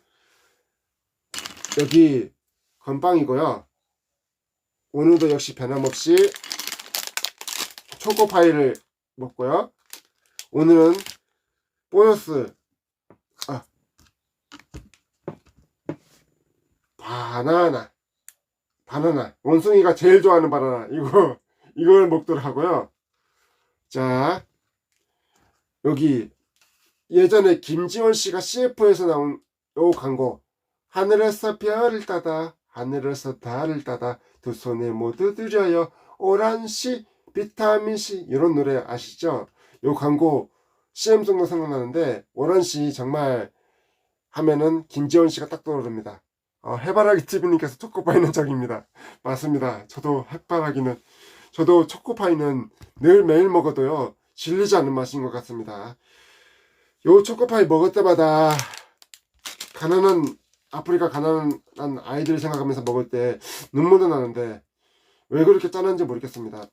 여기 건빵이고요. 오늘도 역시 변함없이 초코파이를 먹고요. 오늘은 보너스 바나나 원숭이가 제일 좋아하는 바나나 이걸 먹도록 하고요. 자, 여기 예전에 김지원 씨가 CF에서 나온 요 광고, 하늘에서 별을 따다 하늘에서 달을 따다 두 손에 모두 드려요 오란씨 비타민C, 이런 노래 아시죠? 요 광고 CM송도 생각나는데 오란씨 정말 하면은 김지원 씨가 딱 떠오릅니다. 해바라기 TV님께서 초코파이는 적입니다. 맞습니다. 저도 초코파이는 늘 매일 먹어도요 질리지 않는 맛인 것 같습니다. 요 초코파이 먹을 때마다 아프리카 가난한 아이들 생각하면서 먹을 때 눈물도 나는데 왜 그렇게 짠한지 모르겠습니다.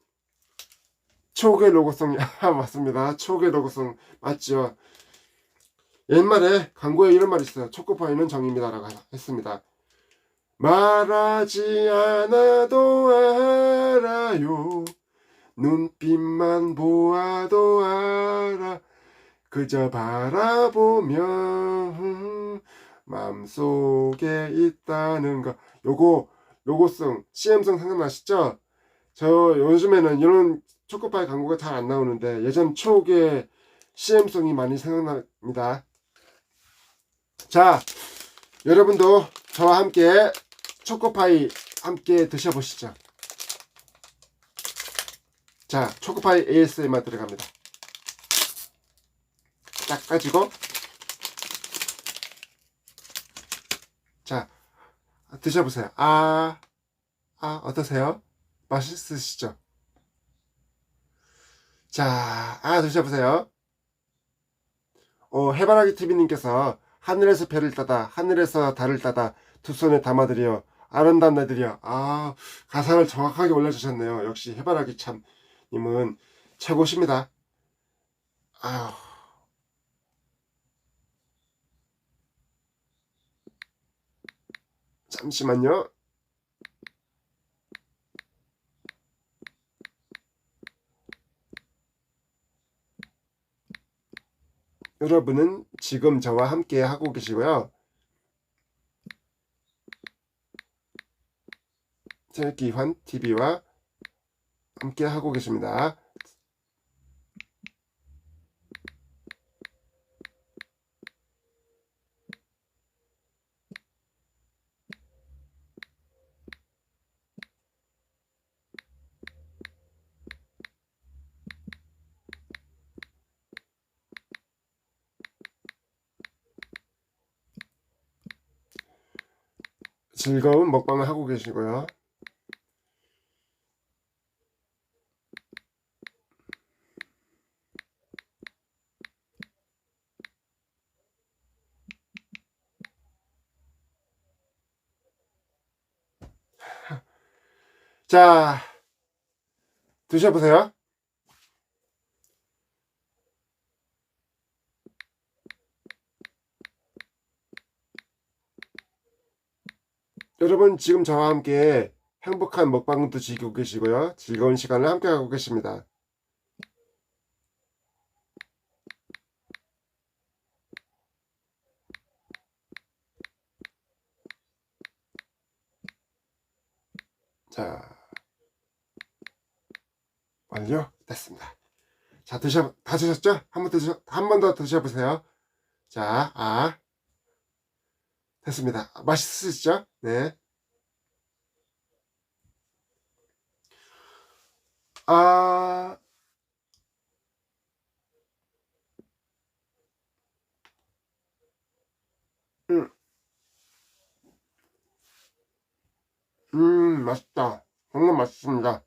추억의 로고송, 맞습니다. 추억의 로고송 맞죠? 옛말에 광고에 이런 말이 있어요. 초코파이는 정입니다 라고 했습니다. 말하지 않아도 알아요. 눈빛만 보아도 알아. 그저 바라보면 마음속에 있다는 거. 요거송 CM송 생각나시죠? 저 요즘에는 이런 초코파이 광고가 잘 안 나오는데 예전 추억의 CM송이 많이 생각납니다. 자, 여러분도 저와 함께 초코파이 함께 드셔보시죠. 자, 초코파이 ASMR 들어갑니다. 딱 가지고, 자, 드셔보세요. 어떠세요? 맛있으시죠? 자, 드셔보세요. 해바라기 TV님께서 하늘에서 별을 따다 하늘에서 달을 따다 두 손에 담아드려 아름다운 날들이여. 가사를 정확하게 올려주셨네요. 역시 해바라기 참님은 최고십니다. 아휴, 잠시만요. 여러분은 지금 저와 함께 하고 계시고요. 최기환 TV와 함께 하고 계십니다. 즐거운 먹방을 하고 계시고요. 자, 드셔보세요. 여러분 지금 저와 함께 행복한 먹방 드시고 계시고요. 즐거운 시간을 함께 하고 계십니다. 자, 완료 됐습니다. 자, 다 드셨죠? 한 번 더 드셔보세요. 자, 됐습니다. 맛있으시죠? 네. 아, 음, 맛있다. 정말 맛있습니다.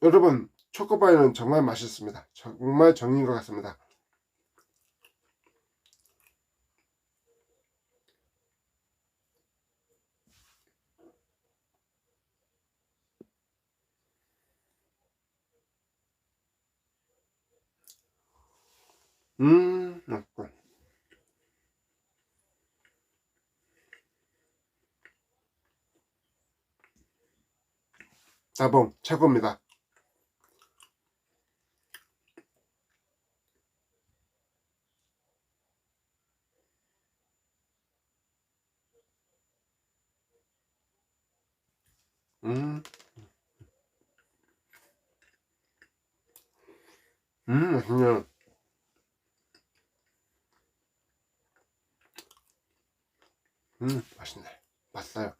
여러분, 초코바이는 정말 맛있습니다. 정말 정인 것 같습니다. 맛있고. 따봉 최고입니다. 맛있네요. 맛있네. 맛있어요.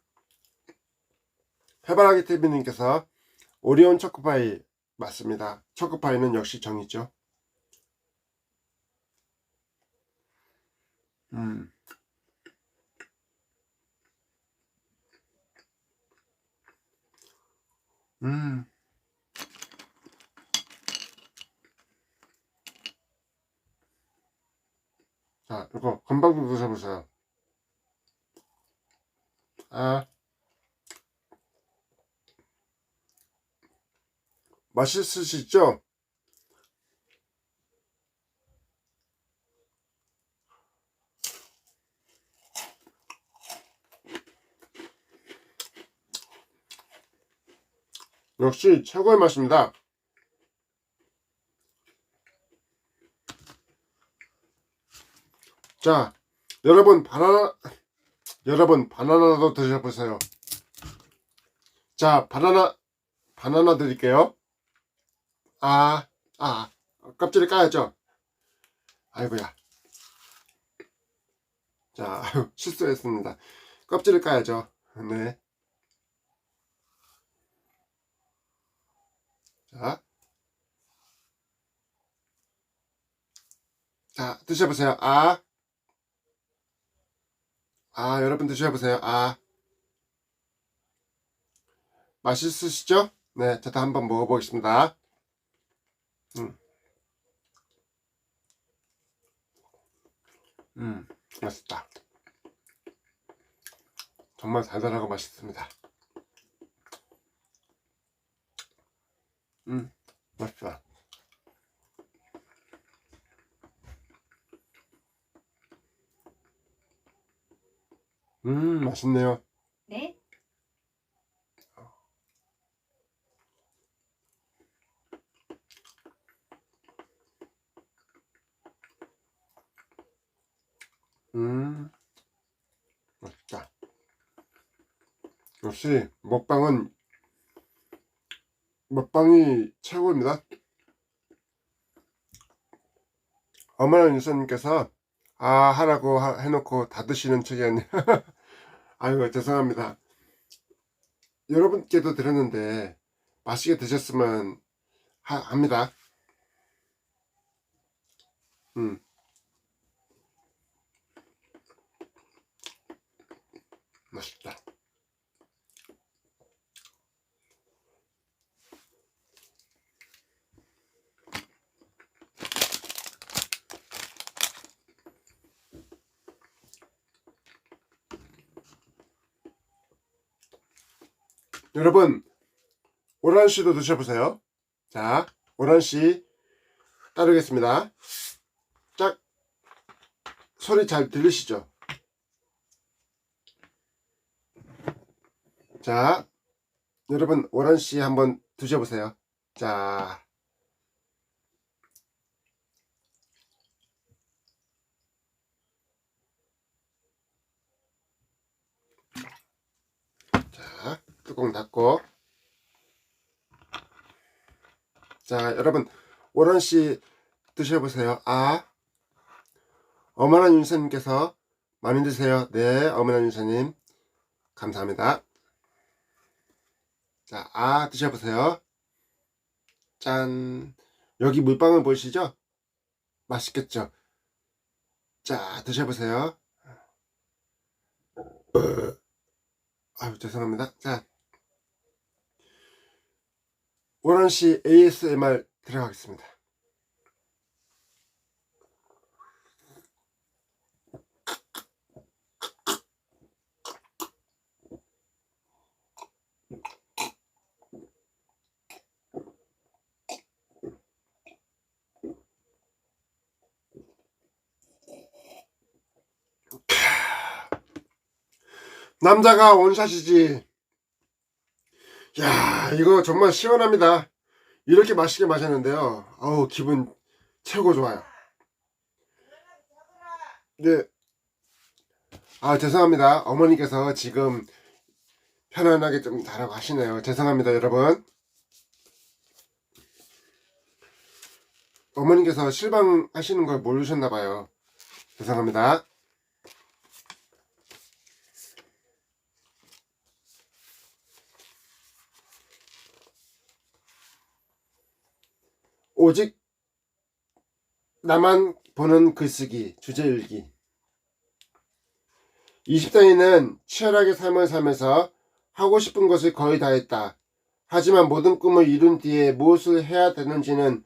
해바라기 TV님께서 오리온 초코파이 맞습니다. 초코파이는 역시 정이죠. 음, 음. 자, 이거 건방 좀 드셔보세요. 아, 맛있으시죠? 역시 최고의 맛입니다. 자, 여러분 바나나도 드셔보세요. 자, 바나나 드릴게요. 아, 껍질을 까야죠. 아이고야. 자, 실수했습니다. 껍질을 까야죠. 네. 자, 드셔보세요. 여러분 드셔보세요. 맛있으시죠? 네, 저도 한번 먹어보겠습니다. 음, 맛있다. 정말 달달하고 맛있습니다. 맛있다. 맛있네요. 네. 맛있다. 역시 먹방이 최고입니다. 어머나 유선님께서 하라고 해놓고 다 드시는 책이 아니야. 아이고 죄송합니다. 여러분께도 드렸는데 맛있게 드셨으면 합니다. 맛있다. 여러분 오란씨도 드셔보세요. 자, 오란씨 따르겠습니다. 짝 소리 잘 들리시죠? 자, 여러분 오란씨 한번 드셔보세요. 자, 뚜껑 닫고. 자, 여러분 오란씨 드셔보세요. 어머나 윤서님께서 많이 드세요. 네, 어머나 윤서님 감사합니다. 자, 드셔보세요. 짠. 여기 물방울 보이시죠? 맛있겠죠? 자, 드셔보세요. 아유, 죄송합니다. 자, 오란씨 ASMR 들어가겠습니다. 남자가 원샷이지. 야, 이거 정말 시원합니다. 이렇게 맛있게 마셨는데요. 어우, 기분 최고 좋아요. 네. 죄송합니다. 어머니께서 지금 편안하게 좀 자라고 하시네요. 죄송합니다, 여러분. 어머니께서 실방 하시는 걸 모르셨나봐요. 죄송합니다. 오직 나만 보는 글쓰기 주제일기. 20대에는 치열하게 삶을 살면서 하고 싶은 것을 거의 다 했다. 하지만 모든 꿈을 이룬 뒤에 무엇을 해야 되는지는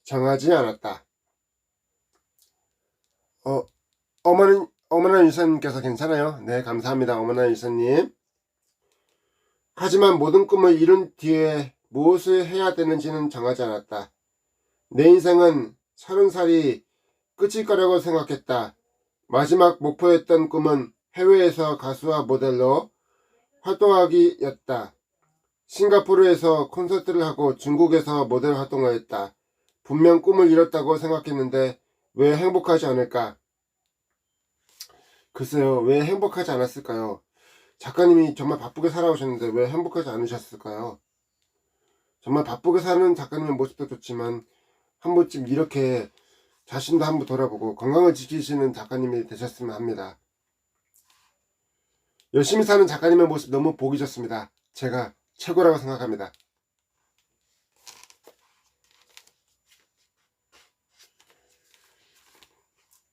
정하지 않았다. 어머나 유사님께서 괜찮아요? 네, 감사합니다. 어머나 유사님. 하지만 모든 꿈을 이룬 뒤에 무엇을 해야 되는지는 정하지 않았다. 내 인생은 30살이 끝일 거라고 생각했다. 마지막 목표였던 꿈은 해외에서 가수와 모델로 활동하기였다. 싱가포르에서 콘서트를 하고 중국에서 모델 활동을 했다. 분명 꿈을 이뤘다고 생각했는데 왜 행복하지 않을까? 글쎄요, 왜 행복하지 않았을까요? 작가님이 정말 바쁘게 살아오셨는데 왜 행복하지 않으셨을까요? 정말 바쁘게 사는 작가님의 모습도 좋지만 한 번쯤 이렇게 자신도 한번 돌아보고 건강을 지키시는 작가님이 되셨으면 합니다. 열심히 사는 작가님의 모습 너무 보기 좋습니다. 제가 최고라고 생각합니다.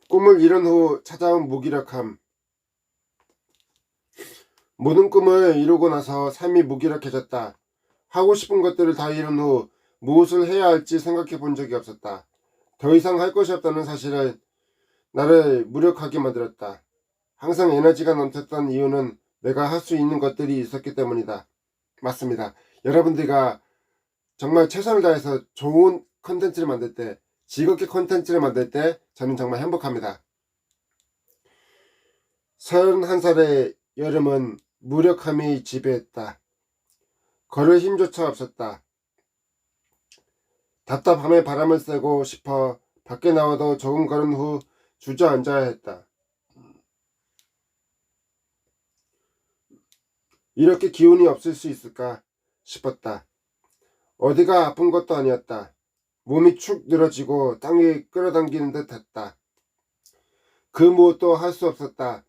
꿈을 이룬 후 찾아온 무기력함. 모든 꿈을 이루고 나서 삶이 무기력해졌다. 하고 싶은 것들을 다 이룬 후 무엇을 해야 할지 생각해 본 적이 없었다. 더 이상 할 것이 없다는 사실을 나를 무력하게 만들었다. 항상 에너지가 넘쳤던 이유는 내가 할 수 있는 것들이 있었기 때문이다. 맞습니다. 여러분들과 정말 최선을 다해서 좋은 컨텐츠를 만들 때, 즐겁게 컨텐츠를 만들 때 저는 정말 행복합니다. 31살의 여름은 무력함이 지배했다. 걸을 힘조차 없었다. 답답함에 바람을 쐬고 싶어 밖에 나와도 조금 걸은 후 주저앉아야 했다. 이렇게 기운이 없을 수 있을까 싶었다. 어디가 아픈 것도 아니었다. 몸이 축 늘어지고 땅이 끌어당기는 듯 했다. 그 무엇도 할 수 없었다.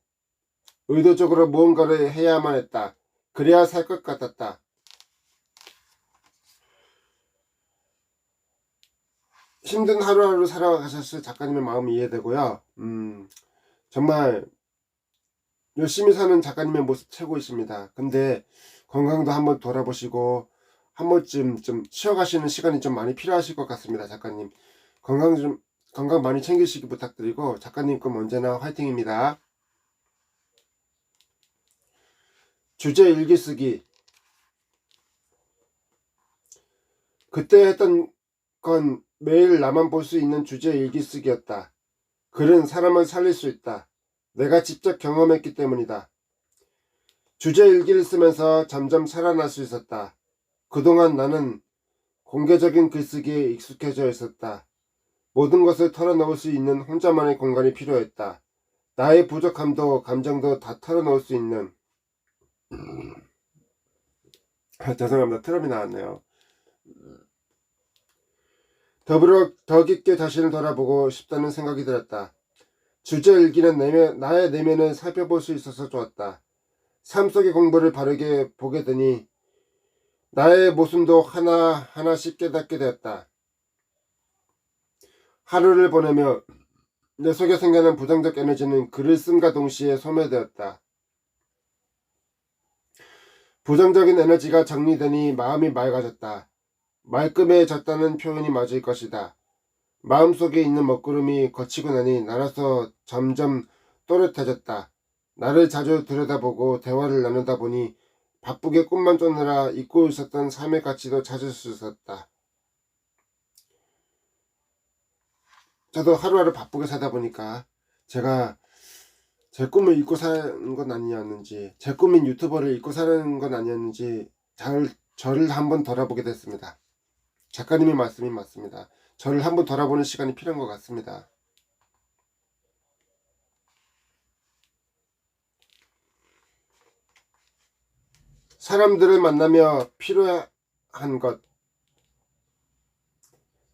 의도적으로 무언가를 해야만 했다. 그래야 살 것 같았다. 힘든 하루하루 살아가셨을 작가님의 마음이 이해되고요. 정말 열심히 사는 작가님의 모습 최고이십니다. 근데 건강도 한번 돌아보시고 한 번쯤 좀 쉬어가시는 시간이 좀 많이 필요하실 것 같습니다. 작가님 건강 많이 챙기시기 부탁드리고 작가님 꿈 언제나 화이팅입니다. 주제 일기 쓰기. 그때 했던 건 매일 나만 볼 수 있는 주제 일기 쓰기였다. 글은 사람을 살릴 수 있다. 내가 직접 경험했기 때문이다. 주제 일기를 쓰면서 점점 살아날 수 있었다. 그동안 나는 공개적인 글쓰기에 익숙해져 있었다. 모든 것을 털어놓을 수 있는 혼자만의 공간이 필요했다. 나의 부족함도 감정도 다 털어놓을 수 있는 죄송합니다. 트럼이 나왔네요. 더불어 더 깊게 자신을 돌아보고 싶다는 생각이 들었다. 주제 일기는 나의 내면을 살펴볼 수 있어서 좋았다. 삶 속의 공부를 바르게 보게 되니 나의 모순도 하나하나씩 깨닫게 되었다. 하루를 보내며 내 속에 생겨난 부정적 에너지는 글을 쓴과 동시에 소멸되었다. 부정적인 에너지가 정리되니 마음이 맑아졌다. 말끔해졌다는 표현이 맞을 것이다. 마음속에 있는 먹구름이 거치고 나니 날아서 점점 또렷해졌다. 나를 자주 들여다보고 대화를 나누다 보니 바쁘게 꿈만 쫓느라 잊고 있었던 삶의 가치도 찾을 수 있었다. 저도 하루하루 바쁘게 사다 보니까 제가 제 꿈을 잊고 사는 건 아니었는지, 제 꿈인 유튜버를 잊고 사는 건 아니었는지 저를 한번 돌아보게 됐습니다. 작가님의 말씀이 맞습니다. 저를 한번 돌아보는 시간이 필요한 것 같습니다. 사람들을 만나며 필요한 것.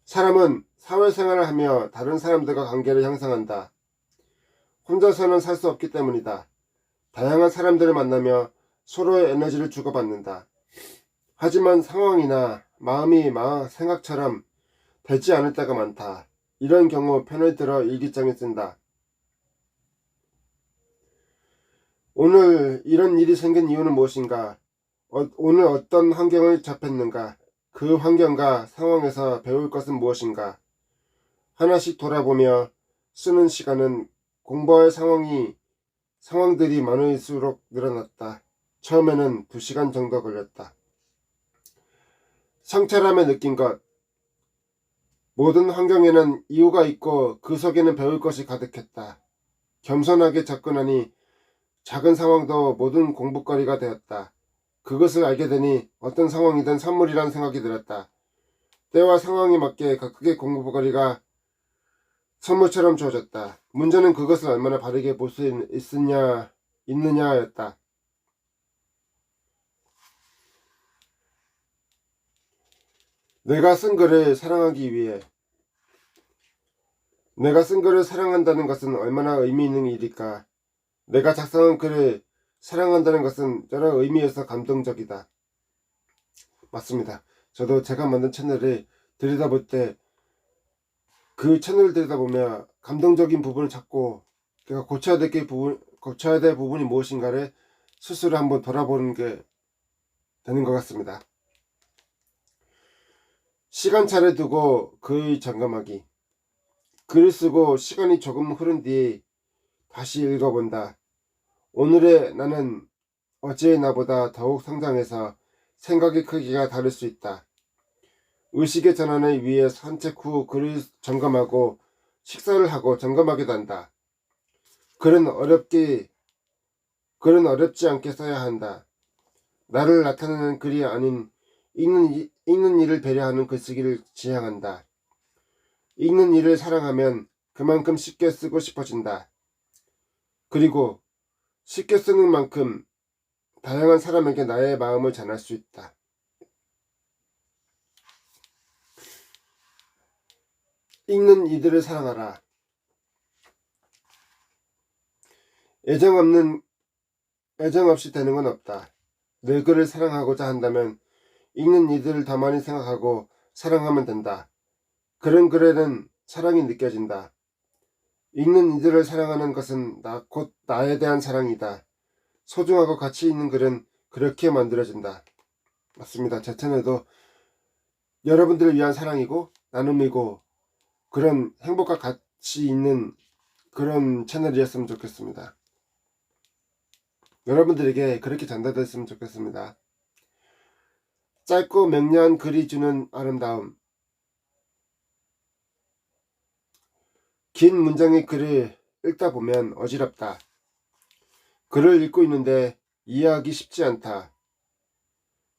사람은 사회생활을 하며 다른 사람들과 관계를 형성한다. 혼자서는 살 수 없기 때문이다. 다양한 사람들을 만나며 서로의 에너지를 주고받는다. 하지만 상황이나 마음이 생각처럼 되지 않을 때가 많다. 이런 경우 편을 들어 일기장에 쓴다. 오늘 이런 일이 생긴 이유는 무엇인가? 오늘 어떤 환경을 접했는가? 그 환경과 상황에서 배울 것은 무엇인가? 하나씩 돌아보며 쓰는 시간은 공부할 상황들이 많을수록 늘어났다. 처음에는 2시간 정도 걸렸다. 성찰함에 느낀 것. 모든 환경에는 이유가 있고 그 속에는 배울 것이 가득했다. 겸손하게 접근하니 작은 상황도 모든 공부거리가 되었다. 그것을 알게 되니 어떤 상황이든 선물이란 생각이 들었다. 때와 상황에 맞게 각각의 공부거리가 선물처럼 주어졌다. 문제는 그것을 얼마나 바르게 볼 수 있느냐였다. 내가 쓴 글을 사랑하기 위해. 내가 쓴 글을 사랑한다는 것은 얼마나 의미 있는 일일까. 내가 작성한 글을 사랑한다는 것은 여러 의미에서 감동적이다. 맞습니다. 저도 제가 만든 채널을 들여다볼 때 그 채널을 들여다보며 감동적인 부분을 찾고 내가 고쳐야 될 부분이 무엇인가를 스스로 한번 돌아보는 게 되는 것 같습니다. 시간차를 두고 글을 점검하기. 글을 쓰고 시간이 조금 흐른 뒤에 다시 읽어본다. 오늘의 나는 어제의 나보다 더욱 성장해서 생각의 크기가 다를 수 있다. 의식의 전환을 위해 산책 후 글을 점검하고 식사를 하고 점검하기도 한다. 글은 어렵지 않게 써야 한다. 나를 나타내는 글이 아닌 읽는 이를 배려하는 글쓰기를 지향한다. 읽는 이를 사랑하면 그만큼 쉽게 쓰고 싶어진다. 그리고 쉽게 쓰는 만큼 다양한 사람에게 나의 마음을 전할 수 있다. 읽는 이들을 사랑하라. 애정 없이 되는 건 없다. 내 글을 사랑하고자 한다면 읽는 이들을 더 많이 생각하고 사랑하면 된다. 그런 글에는 사랑이 느껴진다. 읽는 이들을 사랑하는 것은 곧 나에 대한 사랑이다. 소중하고 가치 있는 글은 그렇게 만들어진다. 맞습니다. 제 채널도 여러분들을 위한 사랑이고 나눔이고 그런 행복과 가치 있는 그런 채널이었으면 좋겠습니다. 여러분들에게 그렇게 전달됐으면 좋겠습니다. 짧고 명료한 글이 주는 아름다움. 긴 문장의 글을 읽다 보면 어지럽다. 글을 읽고 있는데 이해하기 쉽지 않다.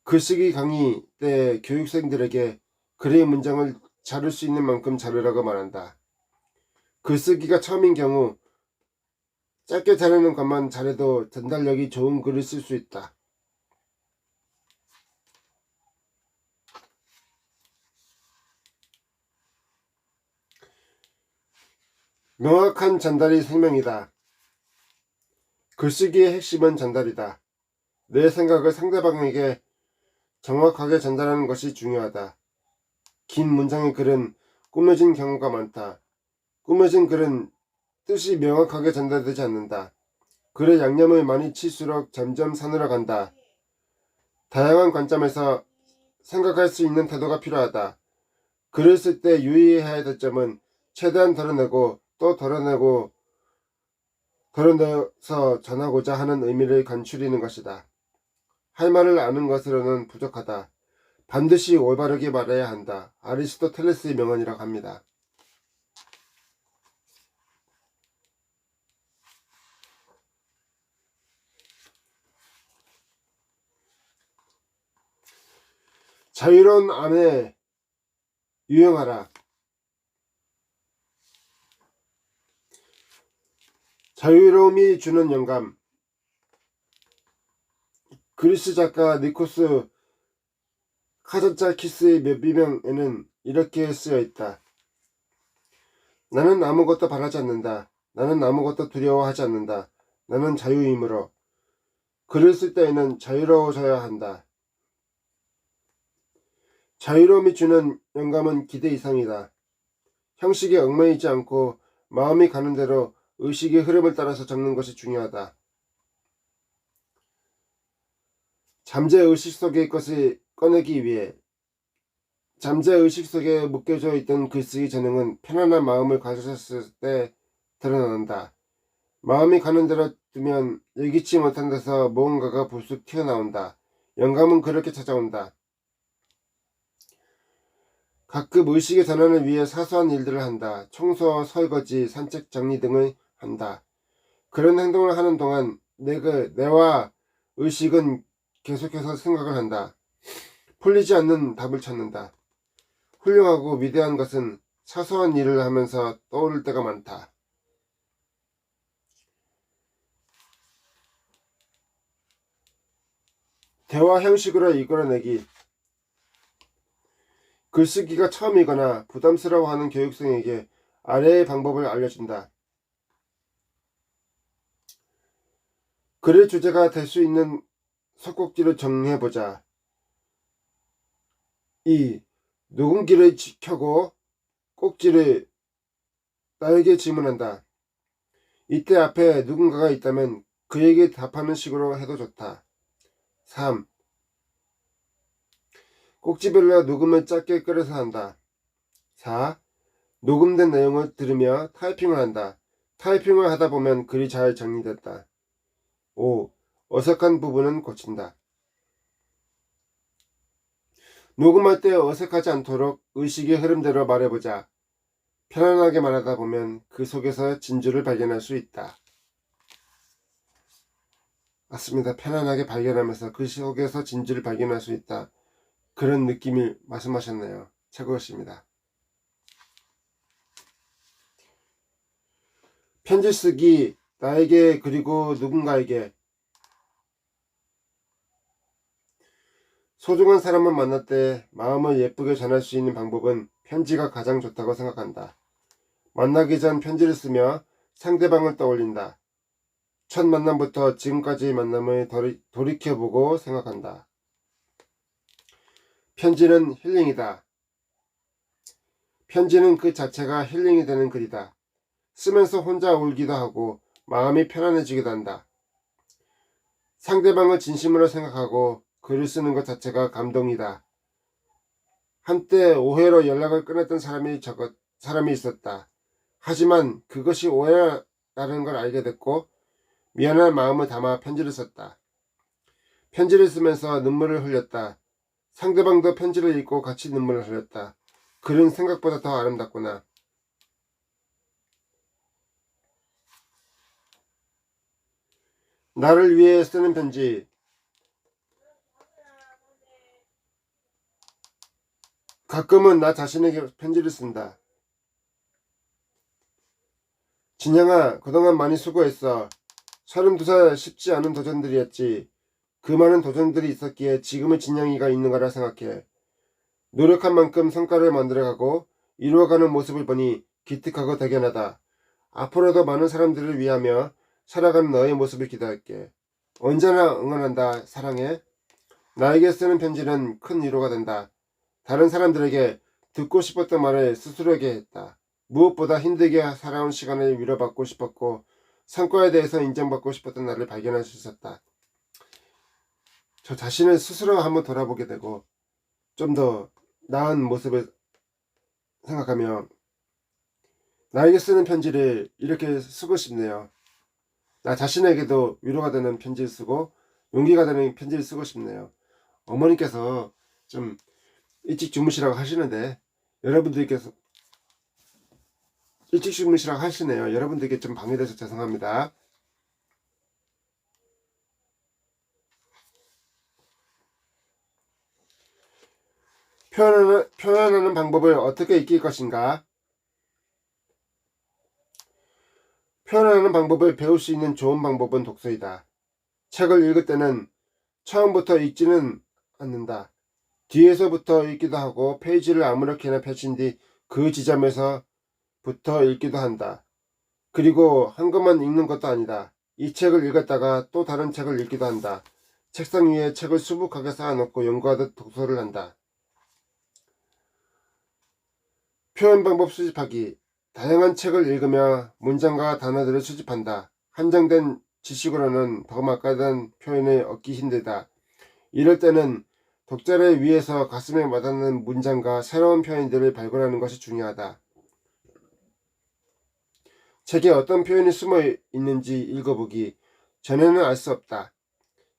글쓰기 강의 때 교육생들에게 글의 문장을 자를 수 있는 만큼 자르라고 말한다. 글쓰기가 처음인 경우 짧게 자르는 것만 잘해도 전달력이 좋은 글을 쓸 수 있다. 명확한 전달이 생명이다. 글쓰기의 핵심은 전달이다. 내 생각을 상대방에게 정확하게 전달하는 것이 중요하다. 긴 문장의 글은 꾸며진 경우가 많다. 꾸며진 글은 뜻이 명확하게 전달되지 않는다. 글에 양념을 많이 칠수록 점점 사늘어 간다. 다양한 관점에서 생각할 수 있는 태도가 필요하다. 글을 쓸 때 유의해야 될 점은 최대한 덜어내고 또 덜어내서 전하고자 하는 의미를 감추리는 것이다. 할 말을 아는 것으로는 부족하다. 반드시 올바르게 말해야 한다. 아리스토텔레스의 명언이라고 합니다. 자유로운 안에 유영하라. 자유로움이 주는 영감. 그리스 작가 니코스 카자차키스의 묘비명에는 이렇게 쓰여 있다. 나는 아무것도 바라지 않는다. 나는 아무것도 두려워하지 않는다. 나는 자유이므로. 글을 쓸 때에는 자유로워져야 한다. 자유로움이 주는 영감은 기대 이상이다. 형식에 얽매이지 않고 마음이 가는 대로 의식의 흐름을 따라서 적는 것이 중요하다. 잠재 의식 속의 것을 꺼내기 위해 잠재 의식 속에 묶여져 있던 글쓰기 재능은 편안한 마음을 가졌을 때 드러난다. 마음이 가는 대로 두면 예기치 못한 데서 무언가가 불쑥 튀어나온다. 영감은 그렇게 찾아온다. 가끔 의식의 전환을 위해 사소한 일들을 한다. 청소, 설거지, 산책, 정리 등을 한다. 그런 행동을 하는 동안 뇌와 의식은 계속해서 생각을 한다. 풀리지 않는 답을 찾는다. 훌륭하고 위대한 것은 사소한 일을 하면서 떠오를 때가 많다. 대화 형식으로 이끌어내기. 글쓰기가 처음이거나 부담스러워하는 교육생에게 아래의 방법을 알려준다. 글의 주제가 될 수 있는 속꼭지를 정해보자. 2. 녹음기를 켜고 꼭지를 나에게 질문한다. 이때 앞에 누군가가 있다면 그에게 답하는 식으로 해도 좋다. 3. 꼭지별로 녹음을 짧게 끌어서 한다. 4. 녹음된 내용을 들으며 타이핑을 한다. 타이핑을 하다 보면 글이 잘 정리됐다. 5. 어색한 부분은 고친다. 녹음할 때 어색하지 않도록 의식의 흐름대로 말해보자. 편안하게 말하다 보면 그 속에서 진주를 발견할 수 있다. 맞습니다. 편안하게 발견하면서 그 속에서 진주를 발견할 수 있다. 그런 느낌을 말씀하셨네요. 최고였습니다. 편지 쓰기, 나에게 그리고 누군가에게. 소중한 사람을 만날 때 마음을 예쁘게 전할 수 있는 방법은 편지가 가장 좋다고 생각한다. 만나기 전 편지를 쓰며 상대방을 떠올린다. 첫 만남부터 지금까지의 만남을 돌이켜보고 생각한다. 편지는 힐링이다. 편지는 그 자체가 힐링이 되는 글이다. 쓰면서 혼자 울기도 하고 마음이 편안해지기도 한다. 상대방을 진심으로 생각하고 글을 쓰는 것 자체가 감동이다. 한때 오해로 연락을 끊었던 사람이 있었다. 하지만 그것이 오해라는 걸 알게 됐고 미안한 마음을 담아 편지를 썼다. 편지를 쓰면서 눈물을 흘렸다. 상대방도 편지를 읽고 같이 눈물을 흘렸다. 글은 생각보다 더 아름답구나. 나를 위해 쓰는 편지. 가끔은 나 자신에게 편지를 쓴다. 진양아, 그동안 많이 수고했어. 32살 쉽지 않은 도전들이었지. 그 많은 도전들이 있었기에 지금의 진양이가 있는 거라 생각해. 노력한 만큼 성과를 만들어가고 이루어가는 모습을 보니 기특하고 대견하다. 앞으로도 많은 사람들을 위하며 살아가는 너의 모습을 기대할게. 언제나 응원한다. 사랑해. 나에게 쓰는 편지는 큰 위로가 된다. 다른 사람들에게 듣고 싶었던 말을 스스로에게 했다. 무엇보다 힘들게 살아온 시간을 위로받고 싶었고 성과에 대해서 인정받고 싶었던 나를 발견할 수 있었다. 저 자신을 스스로 한번 돌아보게 되고 좀 더 나은 모습을 생각하며 나에게 쓰는 편지를 이렇게 쓰고 싶네요. 나 자신에게도 위로가 되는 편지를 쓰고 용기가 되는 편지를 쓰고 싶네요. 어머니께서 좀 일찍 주무시라고 하시는데 여러분들께서 일찍 주무시라고 하시네요. 여러분들께 좀 방해돼서 죄송합니다. 표현하는 방법을 어떻게 익힐 것인가? 표현하는 방법을 배울 수 있는 좋은 방법은 독서이다. 책을 읽을 때는 처음부터 읽지는 않는다. 뒤에서부터 읽기도 하고 페이지를 아무렇게나 펼친 뒤 그 지점에서부터 읽기도 한다. 그리고 한 것만 읽는 것도 아니다. 이 책을 읽었다가 또 다른 책을 읽기도 한다. 책상 위에 책을 수북하게 쌓아놓고 연구하듯 독서를 한다. 표현 방법 수집하기. 다양한 책을 읽으며 문장과 단어들을 수집한다. 한정된 지식으로는 더 막강한 표현을 얻기 힘들다. 이럴 때는 독자를 위해서 가슴에 와닿는 문장과 새로운 표현들을 발굴하는 것이 중요하다. 책에 어떤 표현이 숨어 있는지 읽어보기. 전에는 알 수 없다.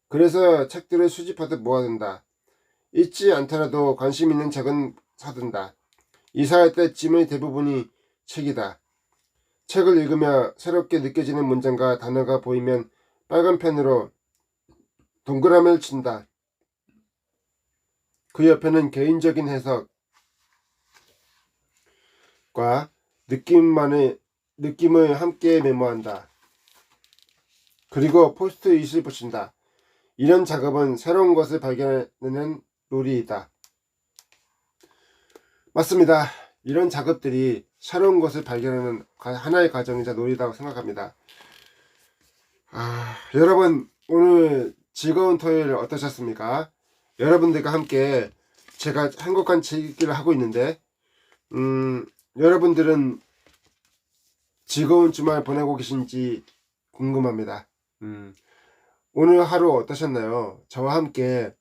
그래서 책들을 수집하듯 모아둔다. 읽지 않더라도 관심 있는 책은 사둔다. 이사할 때 짐의 대부분이 책이다. 책을 읽으며 새롭게 느껴지는 문장과 단어가 보이면 빨간 펜으로 동그라미를 친다. 그 옆에는 개인적인 해석과 느낌을 함께 메모한다. 그리고 포스트잇을 붙인다. 이런 작업은 새로운 것을 발견하는 놀이이다. 맞습니다. 이런 작업들이 새로운 것을 발견하는 하나의 과정이자 놀이라고 생각합니다. 여러분 오늘 즐거운 토요일 어떠셨습니까? 여러분들과 함께 제가 행복한 책읽기를 하고 있는데 여러분들은 즐거운 주말 보내고 계신지 궁금합니다. 오늘 하루 어떠셨나요? 저와 함께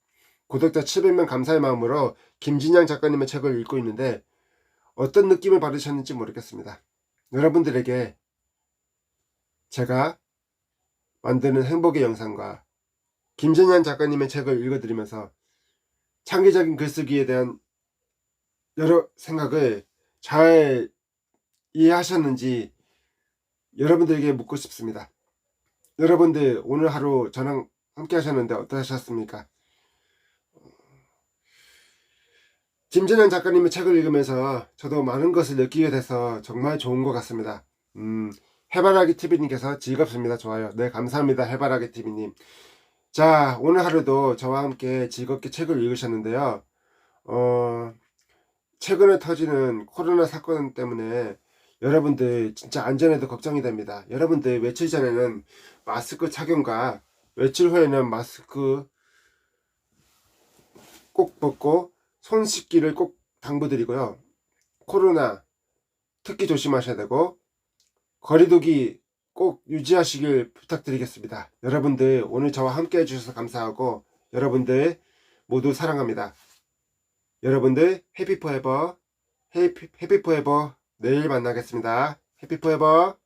구독자 700명 감사의 마음으로 김진양 작가님의 책을 읽고 있는데 어떤 느낌을 받으셨는지 모르겠습니다. 여러분들에게 제가 만드는 행복의 영상과 김전현 작가님의 책을 읽어드리면서 창의적인 글쓰기에 대한 여러 생각을 잘 이해하셨는지 여러분들에게 묻고 싶습니다. 여러분들 오늘 하루 저랑 함께 하셨는데 어떠셨습니까? 김전현 작가님의 책을 읽으면서 저도 많은 것을 느끼게 돼서 정말 좋은 것 같습니다. 해바라기 TV님께서 즐겁습니다. 좋아요. 네, 감사합니다. 해바라기 TV님. 자, 오늘 하루도 저와 함께 즐겁게 책을 읽으셨는데요. 최근에 터지는 코로나 사건 때문에 여러분들 진짜 안전에도 걱정이 됩니다. 여러분들 며칠 전에는 마스크 착용과 며칠 후에는 마스크 꼭 벗고 손 씻기를 꼭 당부드리고요. 코로나 특히 조심하셔야 되고 거리두기 꼭 유지하시길 부탁드리겠습니다. 여러분들 오늘 저와 함께 해주셔서 감사하고 여러분들 모두 사랑합니다. 여러분들 해피 포에버 해피 포에버 내일 만나겠습니다. 해피 포에버.